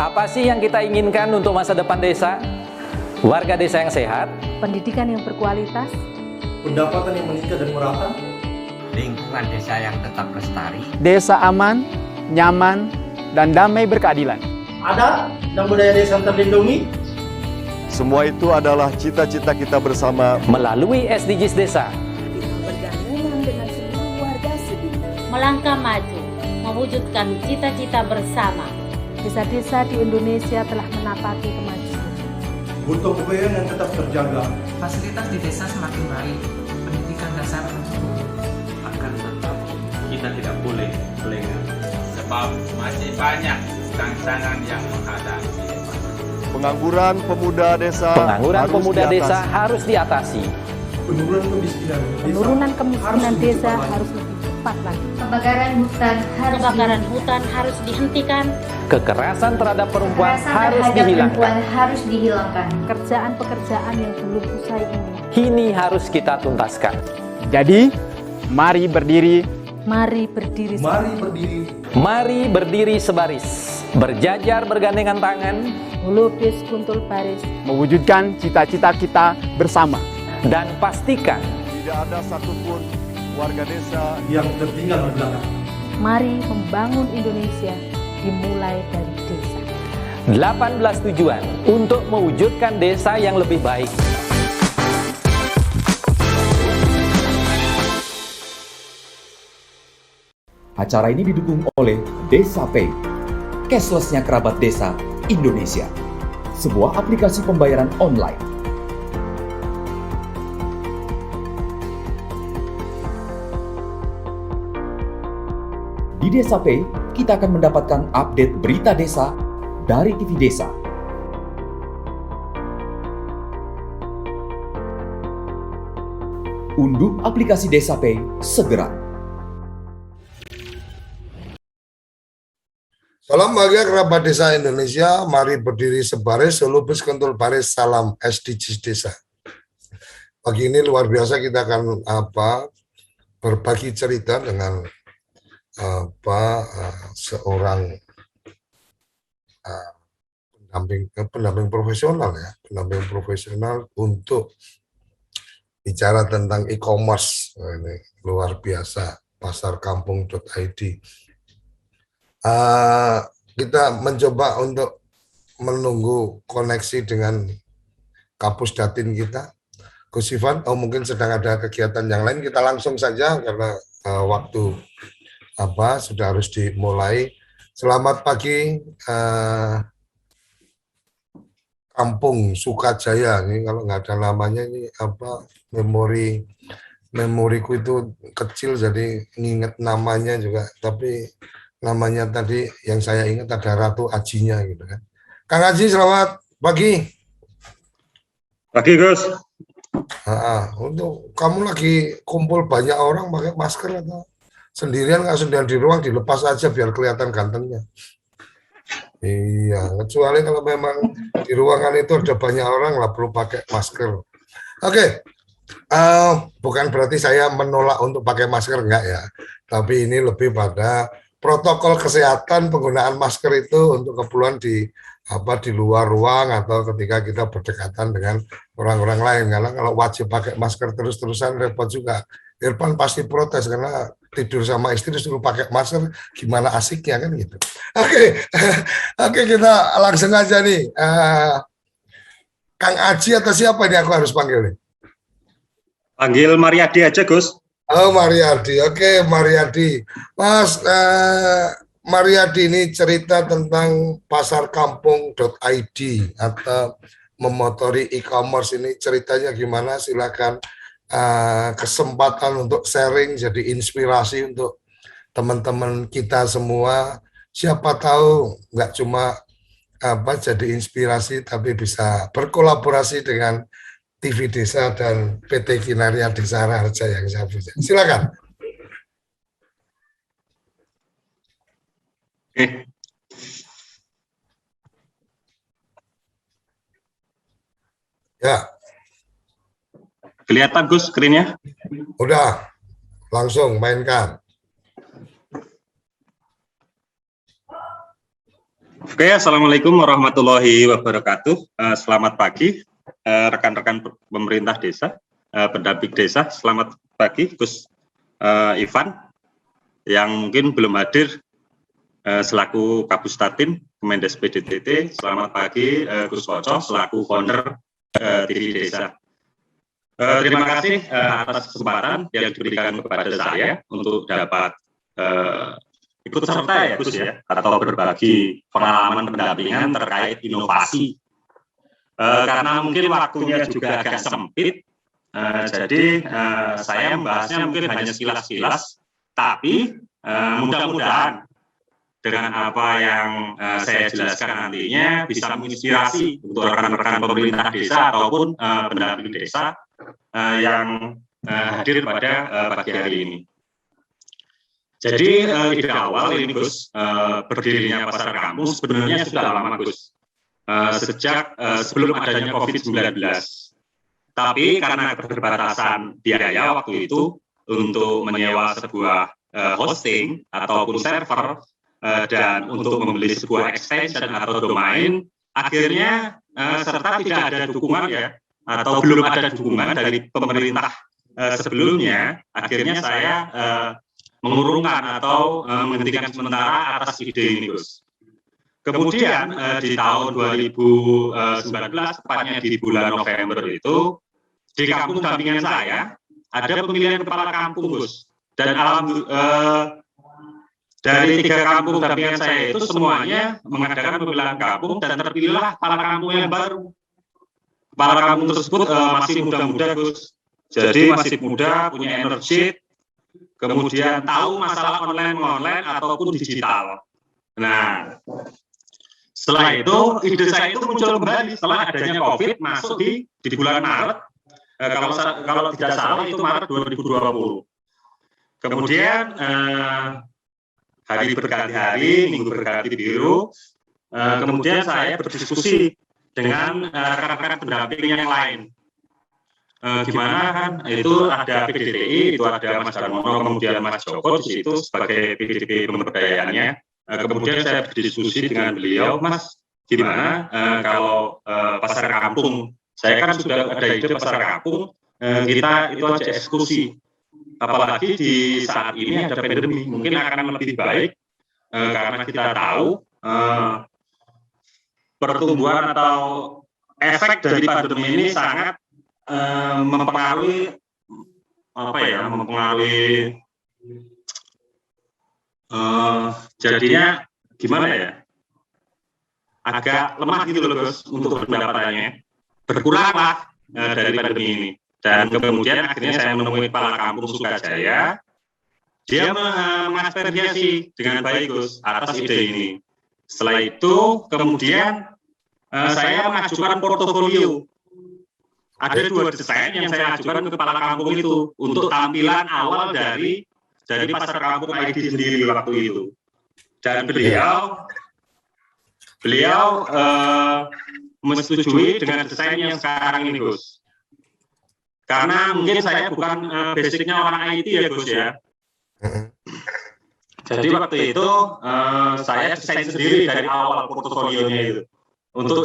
Apa sih yang kita inginkan untuk masa depan desa? Warga desa yang sehat, pendidikan yang berkualitas, pendapatan yang meningkat dan merata, lingkungan desa yang tetap lestari, desa aman, nyaman, dan damai berkeadilan. adat dan budaya desa terlindungi. Semua itu adalah cita-cita kita bersama melalui SDGs Desa. kita bergandengan dengan seluruh warga sedunia. Melangkah maju, mewujudkan cita-cita bersama. Desa-desa di Indonesia telah menapaki kemajuan. Butuh kebayaan yang tetap terjaga. Fasilitas di desa semakin baik, pendidikan dasar mencukupi. Akan tetap kita tidak boleh lengah, sebab masih banyak tantangan yang menghadapi. pengangguran pemuda desa. Pengangguran pemuda desa harus diatasi. Penurunan kemiskinan desa harus lebih cepat lagi. Kebakaran hutan harus dihentikan. Kekerasan terhadap perempuan harus dihilangkan. Pekerjaan-pekerjaan yang belum usai Ini harus kita tuntaskan. Jadi, mari berdiri. Mari berdiri. Mari berdiri. Mari berdiri sebaris, berjajar bergandengan tangan, Melukis kuntul baris. Mewujudkan cita-cita kita bersama. dan pastikan Tidak ada satupun warga desa Yang tertinggal di belakang. Mari membangun Indonesia dimulai dari desa. 18 tujuan untuk mewujudkan desa yang lebih baik. Acara ini didukung oleh Desa Pay, cashless-nya kerabat desa Indonesia, sebuah aplikasi pembayaran online. Di Desa Pay, kita akan mendapatkan update berita desa dari TV Desa. Unduh aplikasi Desa Pay segera. Salam bahagia kerabat desa Indonesia, mari berdiri sebaris, selubis kentul baris, salam SDGs Desa. Pagi ini luar biasa kita akan berbagi cerita dengan seorang pendamping profesional ya, pendamping profesional untuk bicara tentang e-commerce. Ini luar biasa, pasarkampung.id. Kita mencoba untuk menunggu koneksi dengan Kapus Datin kita, Gus Ivan. Mungkin sedang ada kegiatan yang lain, kita langsung saja karena waktu sudah harus dimulai. Selamat pagi Kampung Sukajaya. Ini kalau nggak ada namanya ini memoriku itu kecil jadi nginget namanya juga, tapi namanya tadi yang saya ingat ada Ratu Ajinya gitu kan. Kang Aji, selamat pagi. Pagi, Gus. Untuk kamu lagi kumpul banyak orang pakai masker atau sendirian? Nggak sendirian di ruang, dilepas aja biar kelihatan gantengnya. Iya, kecuali kalau memang di ruangan itu ada banyak orang lah perlu pakai masker. Oke. Bukan berarti saya menolak untuk pakai masker, enggak ya. Tapi ini lebih pada protokol kesehatan penggunaan masker itu untuk keperluan di luar ruang atau ketika kita berdekatan dengan orang-orang lain. Karena kalau wajib pakai masker terus-terusan repot juga. Irfan pasti protes karena tidur sama istri disuruh pakai masker, gimana asiknya kan gitu. Oke, kita langsung aja nih. Kang Aji atau siapa ini aku harus panggil nih? Panggil Mariadi aja, Gus. Oh, Mariadi. Oke, Mariadi. Mas, Mariadi ini cerita tentang pasarkampung.id atau memotori e-commerce ini, ceritanya gimana? Silakan, kesempatan untuk sharing, jadi inspirasi untuk teman-teman kita semua. Siapa tahu nggak cuma jadi inspirasi, tapi bisa berkolaborasi dengan TV Desa dan PT Kinaria Desa Raharja yang saya punya. Silakan. Ya. Kelihatan, Gus, screen-nya? Udah, langsung mainkan. Oke, Assalamualaikum warahmatullahi wabarakatuh. Selamat pagi, rekan-rekan pemerintah desa, pendamping desa. Selamat pagi, Gus Ivan, yang mungkin belum hadir selaku Kabustatin Kemendes PDTT. Selamat pagi, Gus Koco, selaku founder TV Desa. Terima kasih atas kesempatan yang diberikan kepada saya untuk dapat ikut serta ya Gus ya, atau berbagi pengalaman pendampingan terkait inovasi. Karena mungkin waktunya juga agak sempit, jadi saya membahasnya mungkin hanya sekilas-sekilas, tapi mudah-mudahan dengan apa yang saya jelaskan nantinya bisa menginspirasi untuk rekan-rekan pemerintah desa ataupun pendamping desa yang hadir pada pagi hari ini. Jadi ide awal ini Gus, berdirinya pasar kampung sebenarnya sudah lama Gus, sejak sebelum adanya COVID-19. Tapi karena keterbatasan biaya waktu itu untuk menyewa sebuah hosting ataupun server dan untuk membeli sebuah extension atau domain, akhirnya serta tidak ada dukungan ya, atau belum ada dukungan dari pemerintah sebelumnya, akhirnya saya mengurungkan atau menghentikan sementara atas ide ini Gus. Kemudian di tahun 2019, tepatnya di bulan November itu, di kampung dampingan saya ada pemilihan kepala kampung Gus. Dan dari 3 kampung dampingan saya itu semuanya mengadakan pemilihan kampung dan terpilihlah kepala kampung yang baru. Kepala kampung tersebut masih muda-muda Gus. Jadi masih muda, punya energi, kemudian tahu masalah online ataupun digital. Nah, setelah itu ide saya itu muncul kembali setelah adanya COVID masuk di bulan Maret. Kalau tidak salah itu Maret 2020. Kemudian hari berganti hari, minggu berganti biru. Kemudian saya berdiskusi dengan rekan-rekan pendamping yang lain. Gimana kan itu ada PDTI, itu ada Mas Darmono, kemudian Mas Joko di situ sebagai PDTI pemberdayaannya. Kemudian saya berdiskusi dengan beliau, Mas, gimana kalau pasar kampung? Saya kan sudah ada ide pasar kampung, kita itu aja eksekusi. Apalagi di saat ini ada pandemi, mungkin akan lebih baik karena kita tahu pertumbuhan atau efek dari pandemi ini sangat mempengaruhi jadinya gimana ya, agak lemah gitu loh Gus untuk pendapatannya, berkuranglah dari pandemi ini. Dan kemudian akhirnya saya menemui kepala kampung Sukajaya, dia mengaspirasi dengan baik Gus atas ide ini. Setelah itu kemudian saya mengajukan portofolio. Ada 2 desain yang saya ajukan ke kepala kampung itu untuk tampilan awal dari pasar kampung ID sendiri waktu itu. Dan beliau menyetujui dengan desain yang sekarang ini Gus. Karena mungkin saya bukan basicnya orang IT ya Gus ya. Jadi waktu itu saya desain sendiri dari awal portofolionya itu. Untuk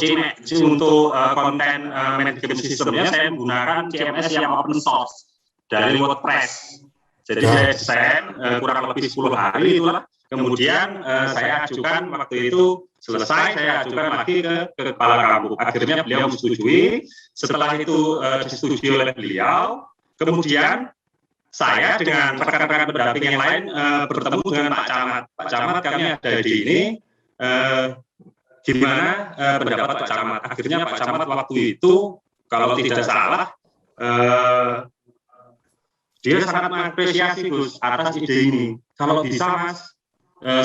konten management sistemnya saya menggunakan CMS yang open source dari WordPress. Jadi saya desain kurang lebih 10 hari itulah. Kemudian saya ajukan waktu itu selesai, saya ajukan lagi ke kepala kampung. Akhirnya beliau menyetujui. Setelah itu disetujui oleh beliau. Kemudian saya dengan rekan-rekan pendamping yang lain bertemu dengan Pak Camat. Pak Camat, kami ada di ini. Gimana pendapat Pak Camat? Akhirnya Pak Camat waktu itu, kalau tidak salah, dia sangat mengapresiasi Gus atas ide ini. Kalau bisa Mas,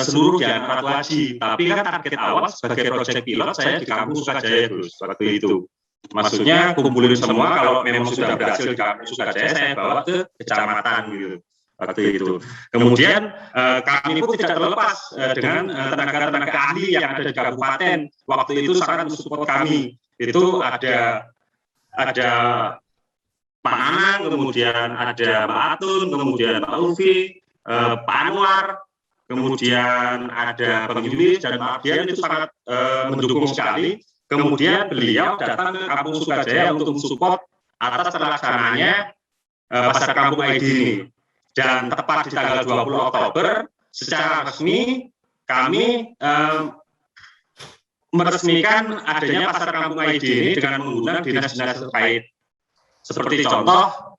seluruh Jalan Ratu. Tapi kan target awal sebagai proyek pilot saya di kampung Sukajaya Gus waktu itu. Maksudnya kumpulin semua, kalau memang sudah berhasil di kampung Sukajaya saya bawa ke kecamatan gitu. Waktu itu. Kemudian kami pun tidak terlepas dengan tenaga-tenaga ahli yang ada di kabupaten. Waktu itu sangat mensupport kami. Itu ada Pak Nanang, kemudian ada Mbak Atun, kemudian Pak Ulfi, Pak Anwar, kemudian ada Bang Yuli dan Pak Ardian itu sangat mendukung sekali. Kemudian beliau datang ke Kampung Sukajaya untuk mensupport atas terlaksananya Pasar Kampung ID ini. Dan tepat di tanggal 20 Oktober, secara resmi kami meresmikan adanya Pasar Kampung ID ini dengan menggunakan dinas-dinas terkait. Seperti contoh,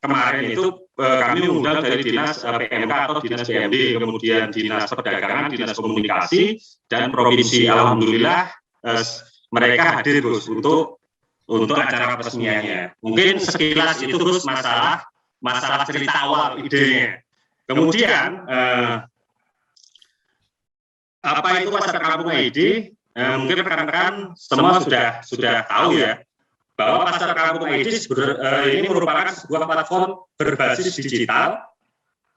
kemarin itu kami mengundang dari dinas PMK atau dinas BMD, kemudian dinas perdagangan, dinas komunikasi, dan provinsi. Alhamdulillah mereka hadir Gus untuk acara peresmiannya. Mungkin sekilas itu Gus masalah cerita awal idenya. Kemudian apa itu Pasar Kampung ID? Mungkin rekan-rekan semua sudah tahu ya, bahwa Pasar Kampung ID ini merupakan sebuah platform berbasis digital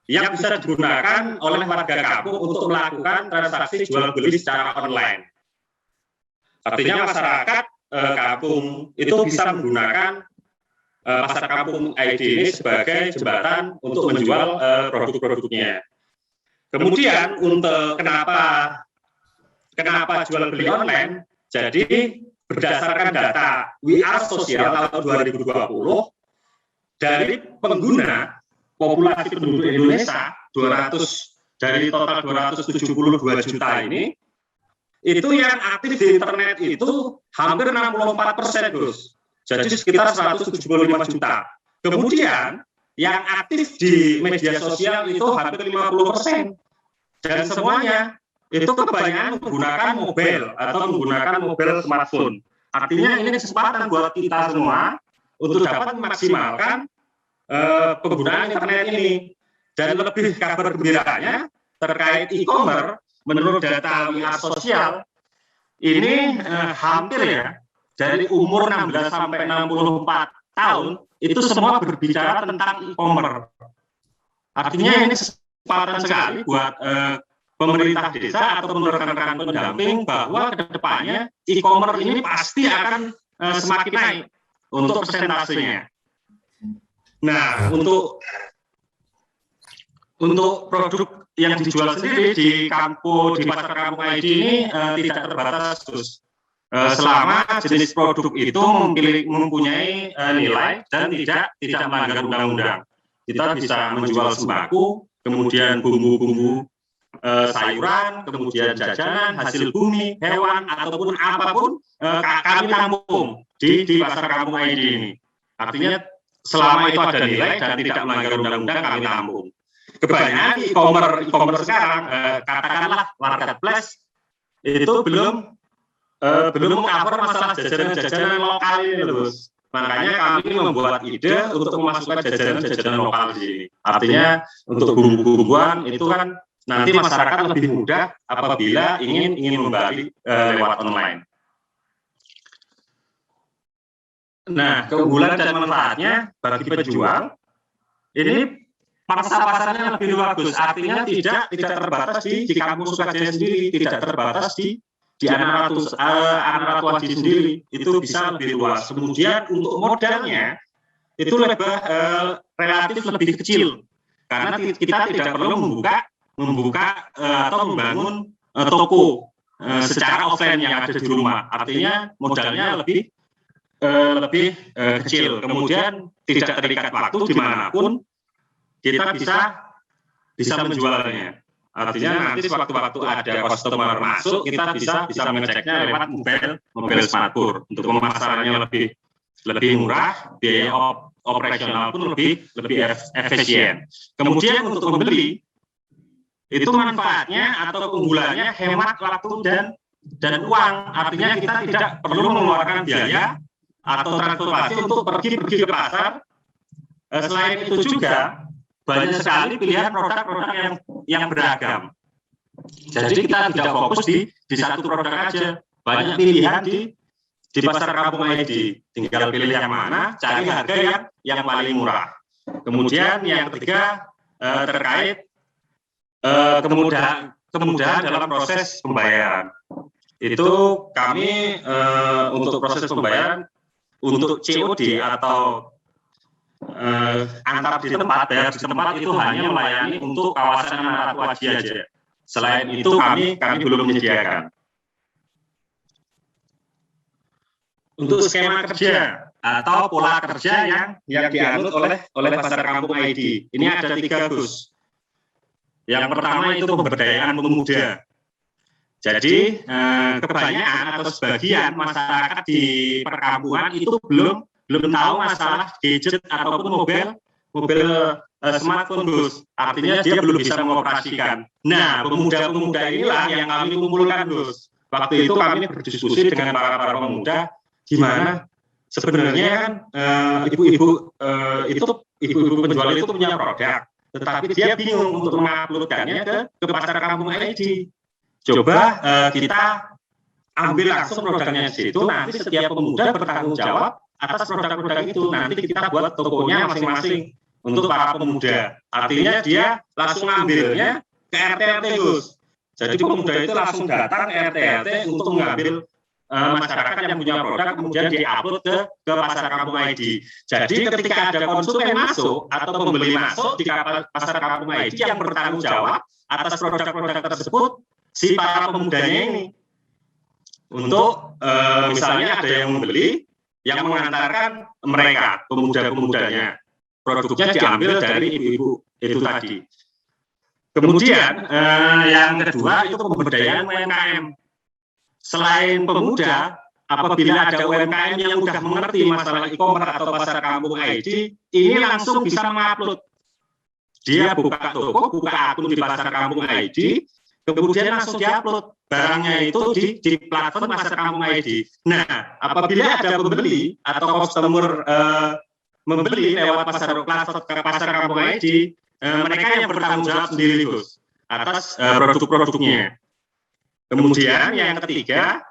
yang bisa digunakan oleh warga kampung untuk melakukan transaksi jual beli secara online. Artinya masyarakat kampung itu bisa menggunakan Pasar Kampung ID ini sebagai jembatan untuk menjual produk-produknya. Kemudian untuk kenapa jual beli online? Jadi berdasarkan data We Are Social tahun 2020 dari pengguna populasi penduduk Indonesia dari total 272 juta ini, itu yang aktif di internet itu hampir 64%, Gus. Jadi sekitar 175 juta. Kemudian yang aktif di media sosial itu hampir 50%. Dan semuanya itu kebanyakan menggunakan mobil atau menggunakan mobil smartphone. Artinya ini kesempatan buat kita semua untuk dapat memaksimalkan penggunaan internet ini. Dan lebih kabar gembiranya terkait e-commerce, menurut data We Are Social, ini hampir ya, dari umur 16 sampai 64 tahun, itu semua berbicara tentang e-commerce. Artinya ini kesempatan sekali buat pemerintah desa atau rekan-rekan pendamping bahwa ke depannya e-commerce ini pasti akan semakin naik untuk persentasenya. Nah, untuk produk yang dijual sendiri di Pasar Kampung ID ini tidak terbatas, Gus. Selama jenis produk itu mempunyai nilai dan tidak melanggar undang-undang. Kita bisa menjual sembako, kemudian bumbu-bumbu sayuran, kemudian jajanan, hasil bumi, hewan, ataupun apapun kami tampung di Pasar Kampung ID ini. Artinya selama itu ada nilai dan tidak melanggar undang-undang kami tampung. Kebanyakan e-commerce sekarang, katakanlah marketplace itu belum mengcover masalah jajanan-jajanan lokal ini, Gus. Makanya kami membuat ide untuk memasukkan jajanan-jajanan lokal di sini. Artinya untuk bumbu-bumbuan itu kan nanti masyarakat lebih mudah apabila ingin membeli lewat online. Nah, keunggulan dan manfaatnya bagi penjual ini pasarnya lebih luas, Gus. Artinya tidak terbatas di Kampung Sukajaya sendiri, tidak terbatas di Anak-Ratu sendiri, itu bisa lebih luas. Kemudian untuk modalnya itu relatif lebih kecil karena kita tidak perlu membuka atau membangun toko secara offline yang ada di rumah. Artinya modalnya lebih kecil. Kemudian tidak terikat waktu dimanapun kita bisa menjualnya. Artinya nanti sewaktu-waktu ada customer masuk, kita bisa mengeceknya lewat mobil smartphone. Untuk pemasarannya lebih murah, biaya operasional pun lebih efisien. Kemudian untuk pembeli itu manfaatnya atau keunggulannya hemat waktu dan uang. Artinya kita tidak perlu mengeluarkan biaya atau transportasi untuk pergi ke pasar. Selain itu juga banyak sekali pilihan produk-produk yang beragam. Jadi kita tidak fokus di satu produk aja. Banyak pilihan di Pasar Kampung ID. Tinggal pilih yang mana, cari harga yang paling murah. Kemudian yang ketiga terkait kemudahan dalam proses pembayaran. Itu kami untuk proses pembayaran untuk COD atau antar di tempat, bayar di tempat itu hanya melayani untuk kawasan Ratu aja. Selain itu kami belum menyediakan. Untuk skema kerja atau pola kerja yang dianut oleh Pasar Kampung ID, ini ada 3, Gus. Yang pertama itu pemberdayaan pemuda. Jadi kebanyakan atau sebagian masyarakat di perkampungan itu belum tahu masalah gadget ataupun mobil smartphone, Gus. Artinya dia belum bisa mengoperasikan. Nah, pemuda-pemuda inilah yang kami kumpulkan, Gus. Waktu itu kami berdiskusi dengan para pemuda, gimana sebenarnya kan ibu-ibu penjual itu punya produk, tetapi dia bingung untuk menguploadkannya ke Pasar Kampung ID. Coba kita ambil langsung produknya di situ, nanti setiap pemuda bertanggung jawab atas produk-produk itu. Nanti kita buat tokonya masing-masing untuk para pemuda. Artinya dia langsung ambilnya ke RT-RT, Gus. Jadi pemuda itu langsung datang ke RT-RT untuk mengambil masyarakat yang punya produk, kemudian diupload ke Pasar Kampung ID. Jadi ketika ada konsumen masuk atau pembeli masuk di Pasar Kampung ID, yang bertanggung jawab atas produk-produk tersebut si para pemudanya ini. Untuk misalnya ada yang membeli, yang mengantarkan mereka, pemuda-pemudanya. Produknya diambil dari ibu-ibu itu tadi. Kemudian yang kedua itu pemberdayaan UMKM. Selain pemuda, apabila ada UMKM yang sudah mengerti masalah e-commerce atau Pasar Kampung ID, ini langsung bisa mengupload. Dia buka toko, buka akun di Pasar Kampung ID, kemudian langsung diupload barangnya itu di platform Pasar Kampung ID. Nah, apabila ada pembeli atau customer membeli lewat Pasar Kampung ID, mereka yang bertanggung jawab sendiri, Gus, atas produk-produknya. Kemudian yang ketiga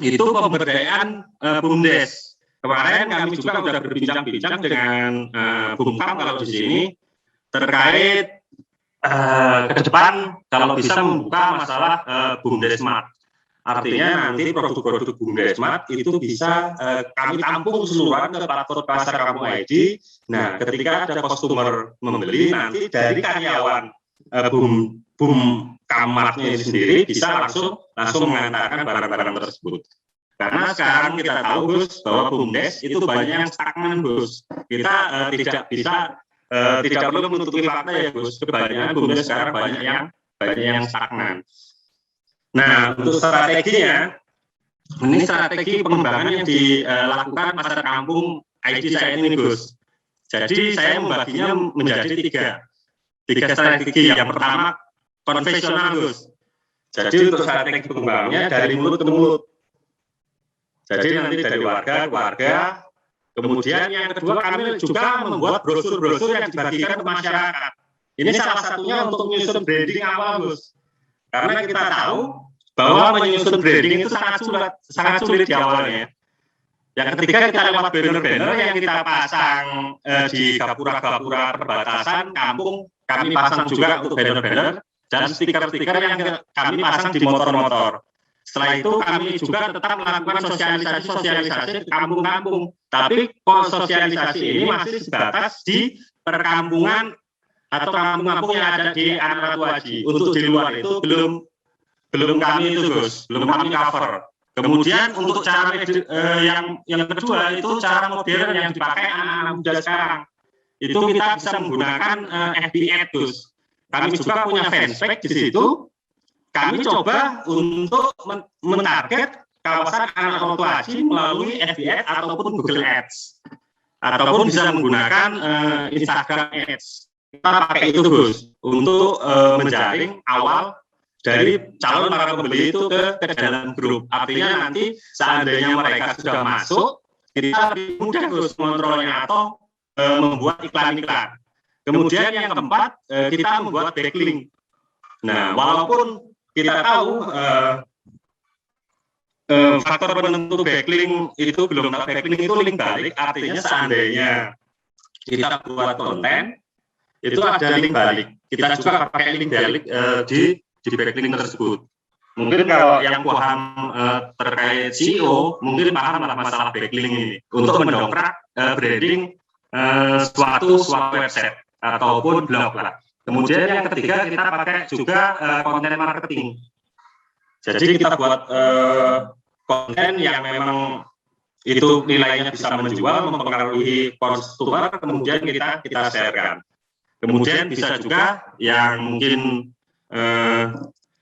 itu pemberdayaan BUMDes. Kemarin kami juga sudah berbincang-bincang dengan Bumkam kalau di sini terkait ke depan kalau bisa membuka masalah BUMDes Smart. Artinya nanti produk-produk BUMDes Smart itu bisa kami tampung keseluruhan ke platform Pasar Kampung ID. Nah, ketika ada customer membeli, nanti dari karyawan Kamarnya sendiri bisa langsung mengantarkan barang-barang tersebut. Karena sekarang kita tahu, Gus, bahwa BUMDes itu banyak yang stagnan, Gus. Kita tidak perlu menutupi fakta ya, Gus. Kebanyakan BUMDes sekarang banyak yang stagnan. Nah, untuk strateginya, ini strategi pengembangan yang dilakukan Pasar Kampung ID saya ini, Gus. Jadi saya membaginya menjadi tiga strategi. Yang pertama konvensional, Gus. Jadi untuk strategi pengembangannya dari mulut ke mulut. Jadi nanti dari warga ke warga. Kemudian yang kedua kami juga membuat brosur-brosur yang dibagikan ke masyarakat. Ini salah satunya untuk menyusun branding awal, Gus. Karena kita tahu bahwa menyusun branding itu sangat sulit di awalnya. Yang ketiga kita lewat banner-banner yang kita pasang di gapura-gapura perbatasan kampung. Kami pasang juga untuk banner-banner dan stiker-stiker yang kami pasang di motor-motor. Setelah itu kami juga tetap melakukan sosialisasi ke kampung-kampung. Tapi sosialisasi ini masih sebatas di perkampungan atau kampung-kampung yang ada di Ratu Aji. Untuk di luar itu belum kami itu, Gus, belum kami cover. Kemudian untuk cara yang kedua itu cara modern yang dipakai anak-anak muda sekarang. Itu kita bisa menggunakan FB Ads, Gus. Kami juga punya fanspage di situ. Kami coba untuk mentarget kawasan anak Ratu Aji melalui FB Ads ataupun Google Ads. Ataupun bisa menggunakan Instagram Ads. Kita pakai itu, Gus, untuk menjaring awal dari calon para pembeli itu ke dalam grup. Artinya nanti seandainya mereka sudah masuk, kita lebih mudah, Gus, mengontrolnya atau membuat iklan-iklan. Kemudian yang keempat, kita membuat backlink. Nah, walaupun kita tahu faktor penentu backlink itu belum tahu. Backlink itu link balik, artinya seandainya kita buat konten, itu ada link balik. Kita juga pakai link balik di backlink tersebut. Mungkin kalau yang paham terkait SEO, mungkin paham masalah backlink ini. Untuk mendongkrak branding suatu website ataupun blog lah. Kemudian yang ketiga kita pakai juga konten marketing. Jadi kita buat konten yang memang itu nilainya bisa menjual, mempengaruhi konsumer, kemudian kita sharekan. Kemudian bisa juga yang mungkin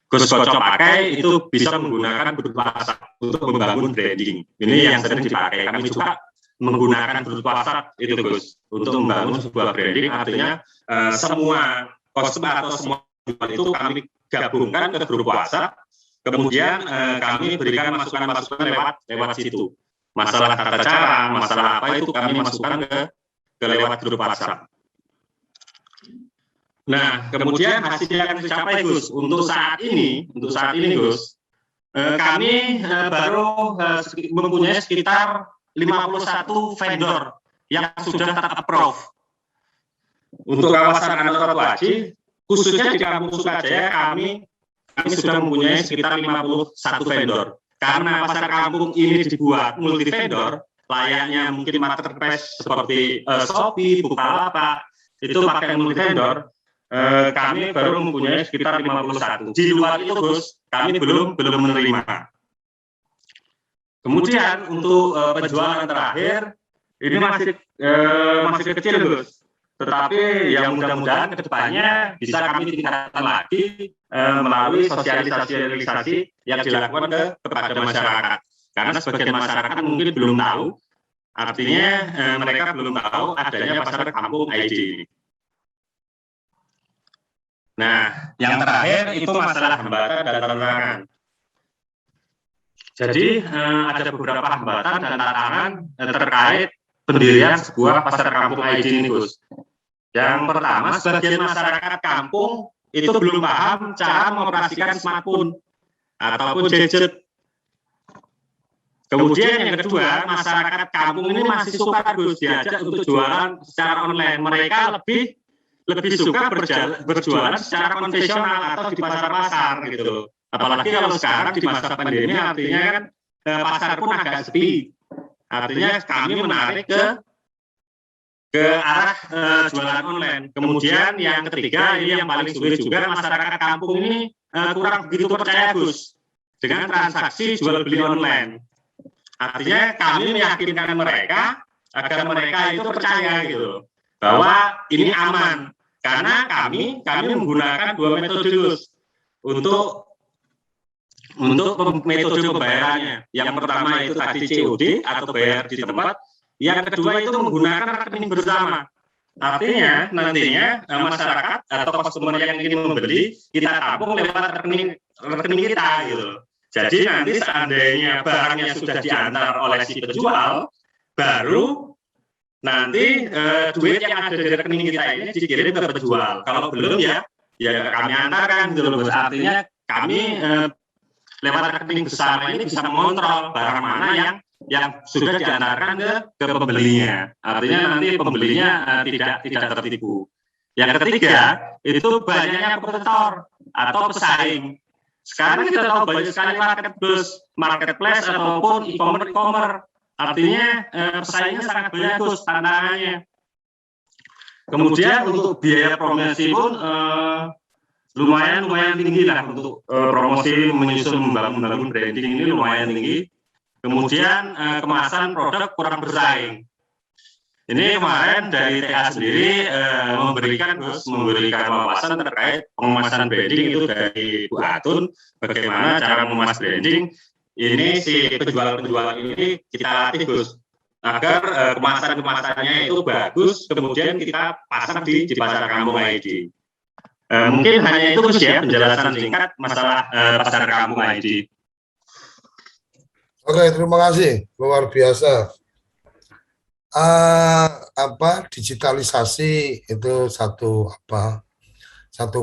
Gus Koco pakai itu bisa menggunakan berupa WhatsApp untuk membangun branding. Ini yang sering dipakai. Kami juga menggunakan berupa WhatsApp itu Gus untuk membangun sebuah branding. Artinya semua customer atau semua itu kami gabungkan ke grup WhatsApp. Kemudian kami berikan masukan-masukan lewat situ. Masalah tata cara, masalah apa itu kami masukkan ke lewat grup WhatsApp. Nah, kemudian hasilnya akan dicapai Gus. Untuk saat ini Gus, kami baru mempunyai sekitar 51 vendor yang sudah ter-approve. Untuk kawasan Anotoro Aji, khususnya di Kampung Sukajaya, kami sudah mempunyai sekitar 51 vendor. Karena pasar kampung ini dibuat multi vendor, layaknya mungkin marketplace seperti Shopee, Bukalapak, itu pakai multi vendor, kami baru mempunyai sekitar 51. Di luar itu Gus, kami belum menerima. Kemudian untuk penjualan terakhir, ini masih kecil Gus. Tetapi yang mudah-mudahan ke depannya bisa kami tingkatkan lagi melalui sosialisasi yang dilakukan kepada masyarakat. Karena sebagian masyarakat mungkin belum tahu, artinya mereka belum tahu adanya pasar kampung ID. Nah, yang terakhir itu masalah hambatan dan tantangan. Jadi ada beberapa hambatan dan tantangan terkait pendirian sebuah pasar kampung ID ini Gus. Yang pertama, sebagian masyarakat kampung itu belum paham cara mengoperasikan smartphone ataupun gadget. Kemudian yang kedua, masyarakat kampung ini masih suka Gus diajak untuk jualan secara online. Mereka lebih suka berjualan secara konvensional atau di pasar-pasar gitu. Apalagi kalau sekarang di masa pandemi artinya kan pasar pun agak sepi. Artinya kami menarik ke arah jualan online. Kemudian yang ketiga, ini yang paling sulit juga, masyarakat kampung ini kurang begitu percaya Gus dengan transaksi jual beli online. Artinya kami meyakinkan mereka agar mereka itu percaya gitu bahwa ini aman, karena kami menggunakan dua metode Gus untuk metode pembayarannya. Yang pertama itu tadi COD atau bayar di tempat. Yang kedua itu menggunakan rekening bersama. Artinya nantinya masyarakat atau konsumen yang ingin membeli kita tampung lewat rekening kita gitu. Jadi nanti seandainya barangnya sudah diantar oleh si penjual, baru nanti duit yang ada di rekening kita ini dikirim ke penjual. Kalau belum ya kami antarkan gitu. Artinya kami lewat rekening bersama ini bisa mengontrol barang mana yang sudah diantarkan ke pembelinya. Artinya nanti pembelinya tidak tertipu. Yang ketiga, itu banyaknya kompetitor atau pesaing. Sekarang kita tahu banyak sekali marketplace ataupun e-commerce. Artinya pesaingnya sangat banyak Gus, tantangannya. Kemudian untuk biaya promosi pun lumayan tinggi lah untuk promosi menyusun membangun branding ini lumayan tinggi. Kemudian kemasan produk kurang bersaing. Ini kemarin dari TA sendiri memberikan wawasan terkait pengemasan branding itu dari Bu Atun, bagaimana cara mengemas branding. Ini si penjual-penjual ini kita latih Gus agar kemasannya itu bagus, kemudian kita pasang di pasar kampung ID. Mungkin hanya itu Gus ya penjelasan singkat masalah pasar kampung ID. Oke, terima kasih, luar biasa. Digitalisasi itu satu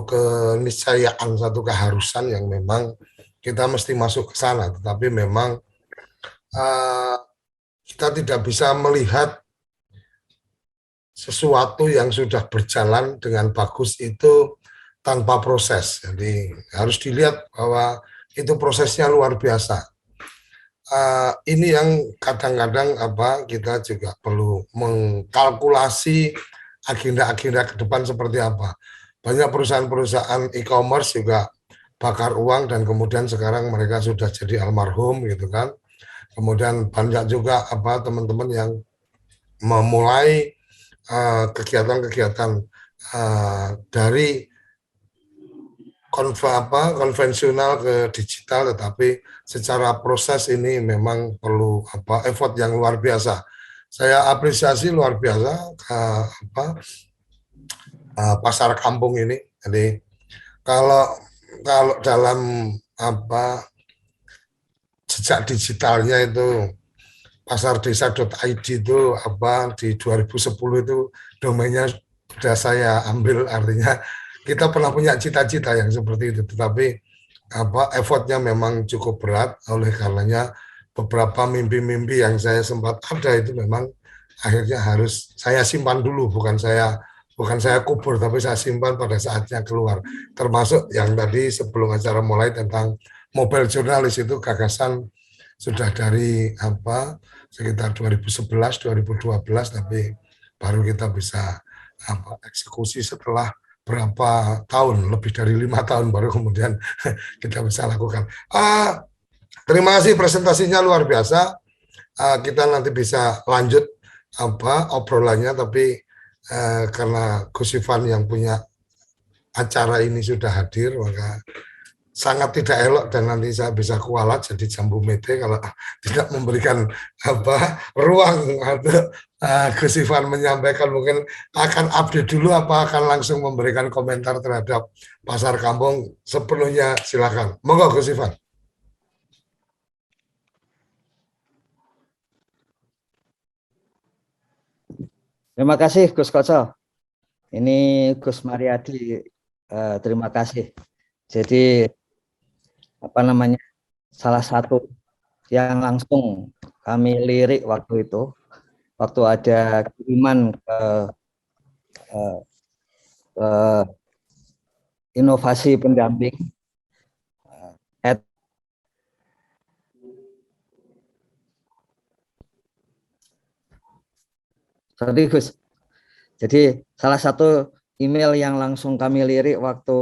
keniscayaan, satu keharusan yang memang kita mesti masuk ke sana. Tetapi memang kita tidak bisa melihat sesuatu yang sudah berjalan dengan bagus itu tanpa proses. Jadi harus dilihat bahwa itu prosesnya luar biasa. ini yang kadang-kadang kita juga perlu mengkalkulasi agenda-agenda ke depan seperti apa. Banyak perusahaan-perusahaan e-commerce juga bakar uang dan kemudian sekarang mereka sudah jadi almarhum gitu kan. Kemudian banyak juga teman-teman yang memulai kegiatan-kegiatan dari konvensional ke digital, tetapi secara proses ini memang perlu effort yang luar biasa. Saya apresiasi luar biasa pasar kampung ini. Jadi kalau dalam jejak digitalnya itu pasardesa.id itu di 2010 itu domainnya sudah saya ambil, artinya kita pernah punya cita-cita yang seperti itu, tetapi effortnya memang cukup berat. Oleh karenanya beberapa mimpi-mimpi yang saya sempat ada itu memang akhirnya harus saya simpan dulu, bukan saya kubur, tapi saya simpan pada saatnya keluar. Termasuk yang tadi sebelum acara mulai tentang mobile jurnalis, itu gagasan sudah dari sekitar 2011 2012, tapi baru kita bisa eksekusi setelah berapa tahun, lebih dari 5 tahun baru kemudian kita bisa lakukan. Terima kasih, presentasinya luar biasa. Kita nanti bisa lanjut obrolannya, tapi karena Gus Ivan yang punya acara ini sudah hadir, maka sangat tidak elok dan nanti saya bisa kualat jadi jambu mete kalau tidak memberikan ruang untuk Gus Ivan menyampaikan. Mungkin akan update dulu akan langsung memberikan komentar terhadap pasar kampung sepenuhnya, silakan. Monggo Gus Ivan. Terima kasih Gus Koco. Ini Gus Mariadi, terima kasih. Jadi salah satu yang langsung kami lirik waktu itu, waktu ada kiriman ke inovasi pendamping Sorry Gus. Jadi salah satu email yang langsung kami lirik waktu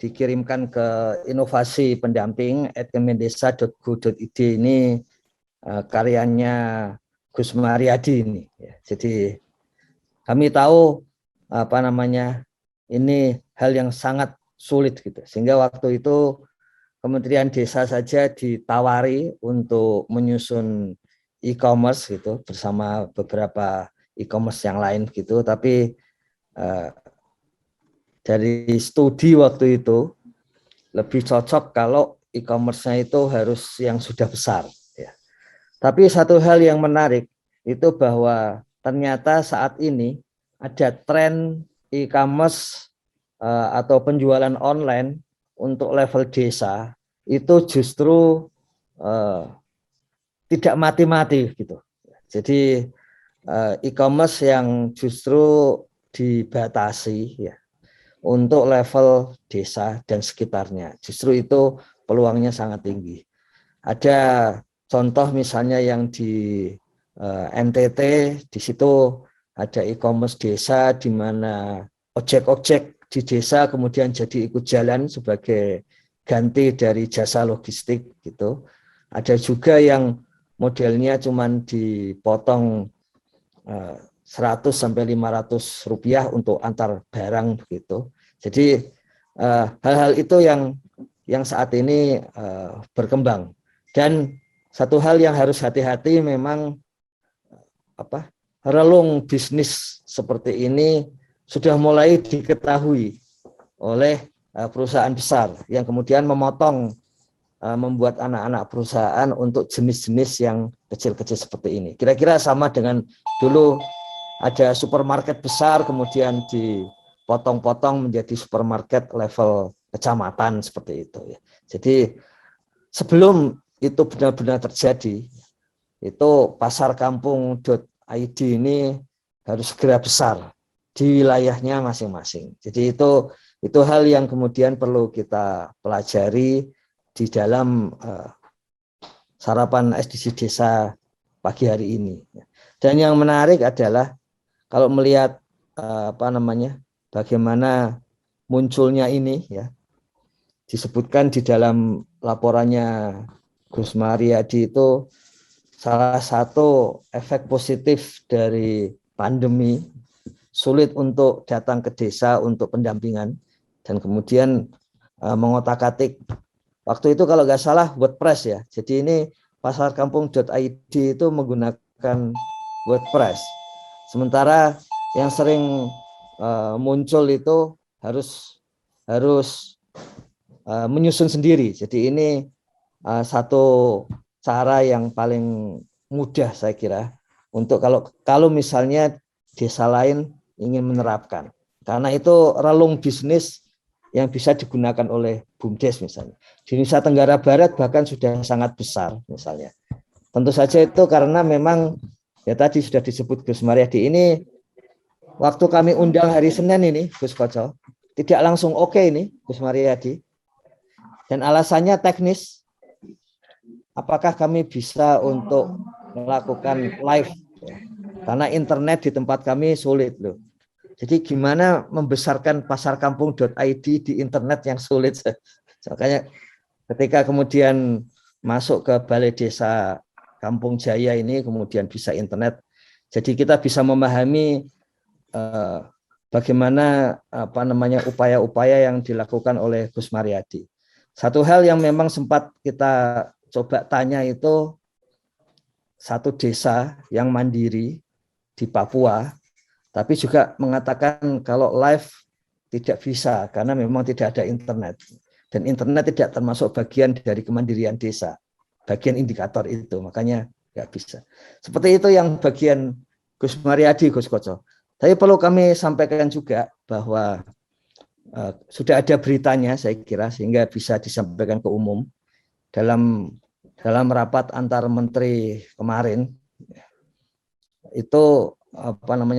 dikirimkan ke inovasi pendamping @kemendesa.go.id ini karyanya Gus Mariadi ini. Jadi kami tahu ini hal yang sangat sulit gitu, sehingga waktu itu Kementerian Desa saja ditawari untuk menyusun e-commerce gitu bersama beberapa e-commerce yang lain gitu, tapi dari studi waktu itu lebih cocok kalau e-commerce-nya itu harus yang sudah besar ya. Tapi satu hal yang menarik itu bahwa ternyata saat ini ada tren e-commerce atau penjualan online untuk level desa itu justru tidak mati-mati gitu. Jadi e-commerce yang justru dibatasi ya untuk level desa dan sekitarnya, justru itu peluangnya sangat tinggi. Ada contoh misalnya yang di NTT, di situ ada e-commerce desa di mana ojek-ojek di desa kemudian jadi ikut jalan sebagai ganti dari jasa logistik gitu. Ada juga yang modelnya cuman dipotong 100 sampai 500 rupiah untuk antar barang begitu. Jadi hal-hal itu yang saat ini berkembang. Dan satu hal yang harus hati-hati memang relung bisnis seperti ini sudah mulai diketahui oleh perusahaan besar yang kemudian membuat anak-anak perusahaan untuk jenis-jenis yang kecil-kecil seperti ini. Kira-kira sama dengan dulu ada supermarket besar kemudian dipotong-potong menjadi supermarket level kecamatan seperti itu ya. Jadi sebelum itu benar-benar terjadi, itu pasarkampung.id ini harus segera besar di wilayahnya masing-masing. Jadi itu hal yang kemudian perlu kita pelajari di dalam sarapan SDGs desa pagi hari ini. Dan yang menarik adalah kalau melihat bagaimana munculnya ini ya, disebutkan di dalam laporannya Gus Mariadi itu salah satu efek positif dari pandemi, sulit untuk datang ke desa untuk pendampingan dan kemudian mengotak-atik. Waktu itu kalau nggak salah WordPress ya. Jadi ini pasarkampung.id itu menggunakan WordPress. Sementara yang sering muncul itu harus menyusun sendiri. Jadi ini satu cara yang paling mudah saya kira untuk kalau misalnya desa lain ingin menerapkan. Karena itu relung bisnis yang bisa digunakan oleh BUMDes misalnya. Di Nusa Tenggara Barat bahkan sudah sangat besar misalnya. Tentu saja itu karena memang ya tadi sudah disebut Gus Mariadi ini, waktu kami undang hari Senin ini Gus Koco, tidak langsung oke ini Gus Mariadi. Dan alasannya teknis, apakah kami bisa untuk melakukan live? Karena internet di tempat kami sulit loh. Jadi gimana membesarkan pasarkampung.id di internet yang sulit. Makanya ketika kemudian masuk ke Balai Desa Kampung Jaya ini, kemudian bisa internet. Jadi kita bisa memahami bagaimana upaya-upaya yang dilakukan oleh Gus Mariadi. Satu hal yang memang sempat kita coba tanya itu, satu desa yang mandiri di Papua, tapi juga mengatakan kalau live tidak bisa karena memang tidak ada internet. Dan internet tidak termasuk bagian dari kemandirian desa, bagian indikator itu, makanya nggak bisa. Seperti itu yang bagian Gus Mariadi, Gus Koco. Tapi perlu kami sampaikan juga bahwa sudah ada beritanya saya kira sehingga bisa disampaikan ke umum dalam rapat antar menteri kemarin itu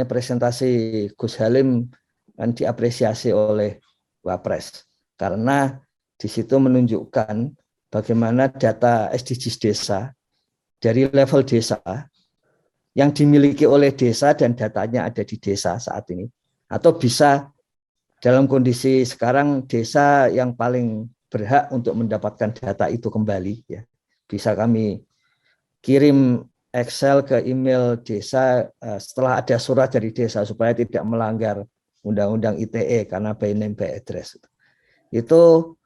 presentasi Gus Halim kan diapresiasi oleh Wapres karena di situ menunjukkan bagaimana data SDGs desa dari level desa yang dimiliki oleh desa dan datanya ada di desa saat ini, atau bisa dalam kondisi sekarang desa yang paling berhak untuk mendapatkan data itu kembali ya. Bisa kami kirim Excel ke email desa setelah ada surat dari desa supaya tidak melanggar Undang-Undang ITE karena by name by address. Itu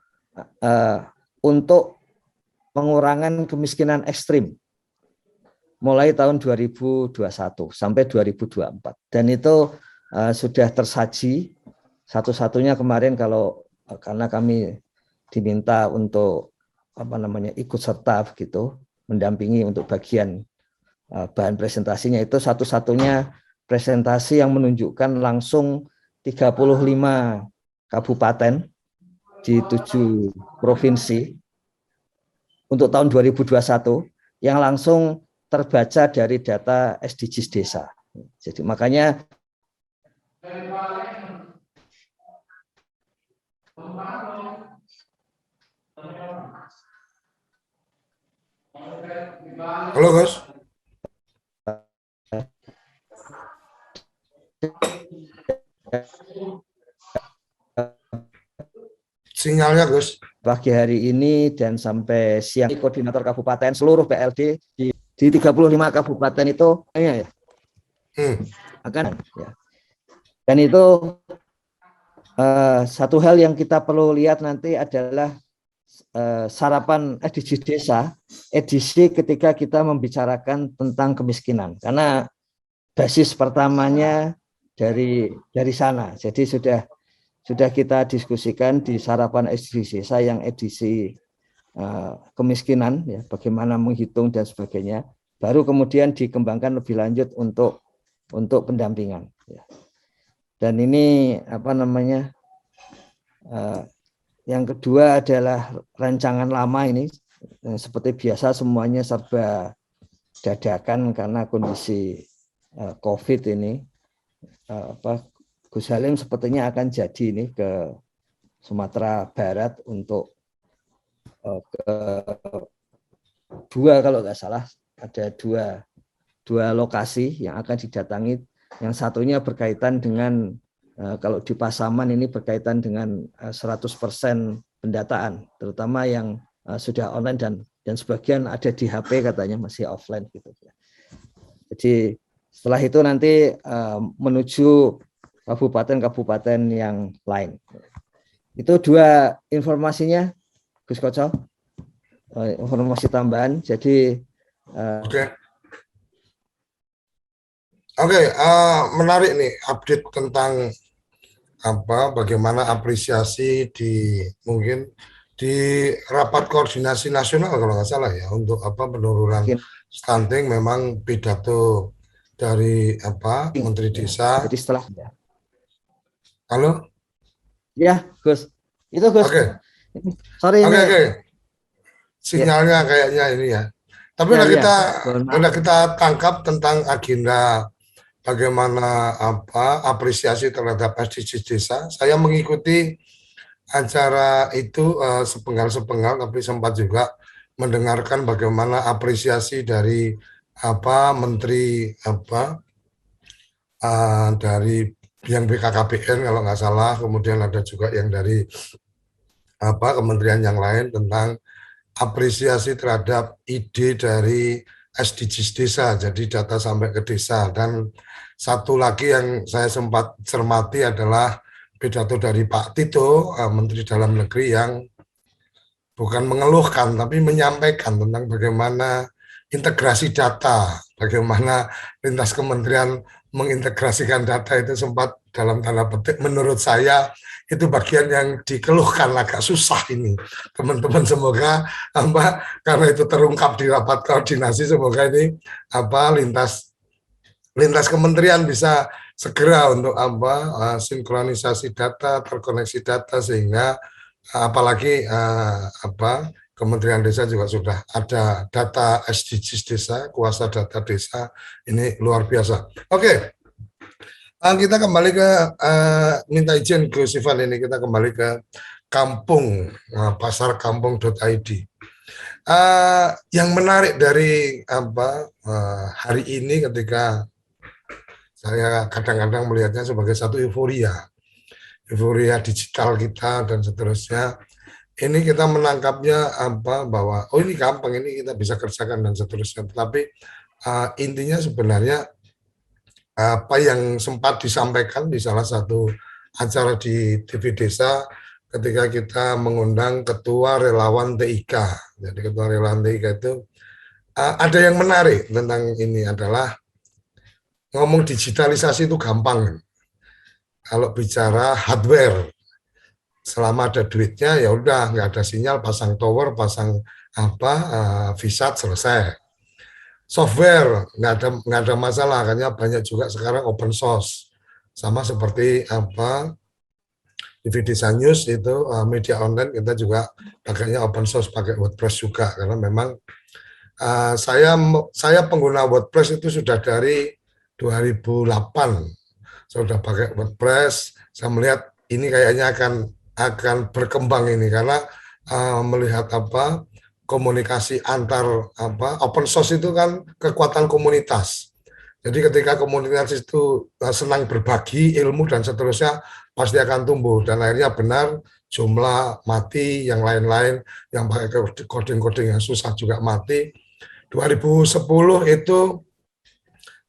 untuk pengurangan kemiskinan ekstrim mulai tahun 2021 sampai 2024 dan itu sudah tersaji satu-satunya kemarin karena kami diminta untuk ikut serta begitu mendampingi untuk bagian bahan presentasinya, itu satu-satunya presentasi yang menunjukkan langsung 35 kabupaten di 7 provinsi untuk tahun 2021 yang langsung terbaca dari data SDGs desa. Jadi makanya halo Gus. Sinyalnya Gus. Pagi hari ini dan sampai siang koordinator kabupaten seluruh PLD di 35 kabupaten itu ya. Akan ya. Dan itu satu hal yang kita perlu lihat nanti adalah sarapan SDGs desa edisi ketika kita membicarakan tentang kemiskinan karena basis pertamanya dari sana. Jadi sudah kita diskusikan di sarapan SDGs desa yang edisi kemiskinan ya, bagaimana menghitung dan sebagainya, baru kemudian dikembangkan lebih lanjut untuk pendampingan ya. Dan ini yang kedua adalah rancangan lama ini seperti biasa semuanya serba dadakan karena kondisi COVID ini. Gus Halim sepertinya akan jadi ini ke Sumatera Barat untuk dua kalau nggak salah, ada dua lokasi yang akan didatangi. Yang satunya berkaitan dengan kalau di Pasaman ini berkaitan dengan 100% pendataan, terutama yang sudah online dan sebagian ada di HP katanya masih offline gitu. Jadi setelah itu nanti menuju kabupaten-kabupaten yang lain. Itu dua informasinya, Gus Koco. Informasi tambahan. Jadi Oke, menarik nih update tentang bagaimana apresiasi mungkin di rapat koordinasi nasional kalau nggak salah ya, untuk penurunan stunting. Memang pidato dari Menteri Desa. Jadi setelah Halo? Ya, Gus. Itu Gus. Oke. Sorry. Oke. Sinyalnya kayaknya ini ya. Tapi udah kita tangkap tentang agenda bagaimana apresiasi terhadap SDGs desa. Saya mengikuti acara itu sepenggal-sepenggal, tapi sempat juga mendengarkan bagaimana apresiasi dari menteri dari yang BKKBN kalau nggak salah, kemudian ada juga yang dari kementerian yang lain tentang apresiasi terhadap ide dari SDGs desa, jadi data sampai ke desa. Dan satu lagi yang saya sempat cermati adalah pidato dari Pak Tito, Menteri Dalam Negeri, yang bukan mengeluhkan tapi menyampaikan tentang bagaimana integrasi data, bagaimana lintas kementerian mengintegrasikan data. Itu sempat dalam tanda petik menurut saya itu bagian yang dikeluhkan, agak susah ini teman-teman. Semoga karena itu terungkap di rapat koordinasi, semoga ini lintas kementerian bisa segera untuk sinkronisasi data, terkoneksi data, sehingga apalagi Kementerian Desa juga sudah ada data SDGs desa, kuasa data desa, ini luar biasa. Oke. Kita kembali ke minta izin ke Ivan, ini kita kembali ke kampung, pasarkampung.id. Yang menarik dari hari ini, ketika saya kadang-kadang melihatnya sebagai satu euforia digital kita dan seterusnya. Ini kita menangkapnya bahwa ini gampang, ini kita bisa kerjakan dan seterusnya. Tetapi intinya sebenarnya apa yang sempat disampaikan di salah satu acara di TV Desa ketika kita mengundang Ketua Relawan TIK. Jadi Ketua Relawan TIK itu ada yang menarik tentang ini adalah ngomong digitalisasi itu gampang. Kalau bicara hardware, selama ada duitnya ya udah, nggak ada sinyal, pasang tower, pasang VSAT, selesai. Software nggak ada masalah, karena banyak juga sekarang open source, sama seperti TV Desa News itu media online, kita juga pakainya open source, pakai WordPress juga, karena memang saya pengguna WordPress itu sudah dari 2008 sudah pakai WordPress. Saya melihat ini kayaknya akan berkembang ini, karena melihat komunikasi antar open source itu kan kekuatan komunitas. Jadi ketika komunitas itu senang berbagi ilmu dan seterusnya, pasti akan tumbuh, dan akhirnya benar jumlah mati, yang lain-lain yang pakai coding-coding yang susah juga mati. 2010 itu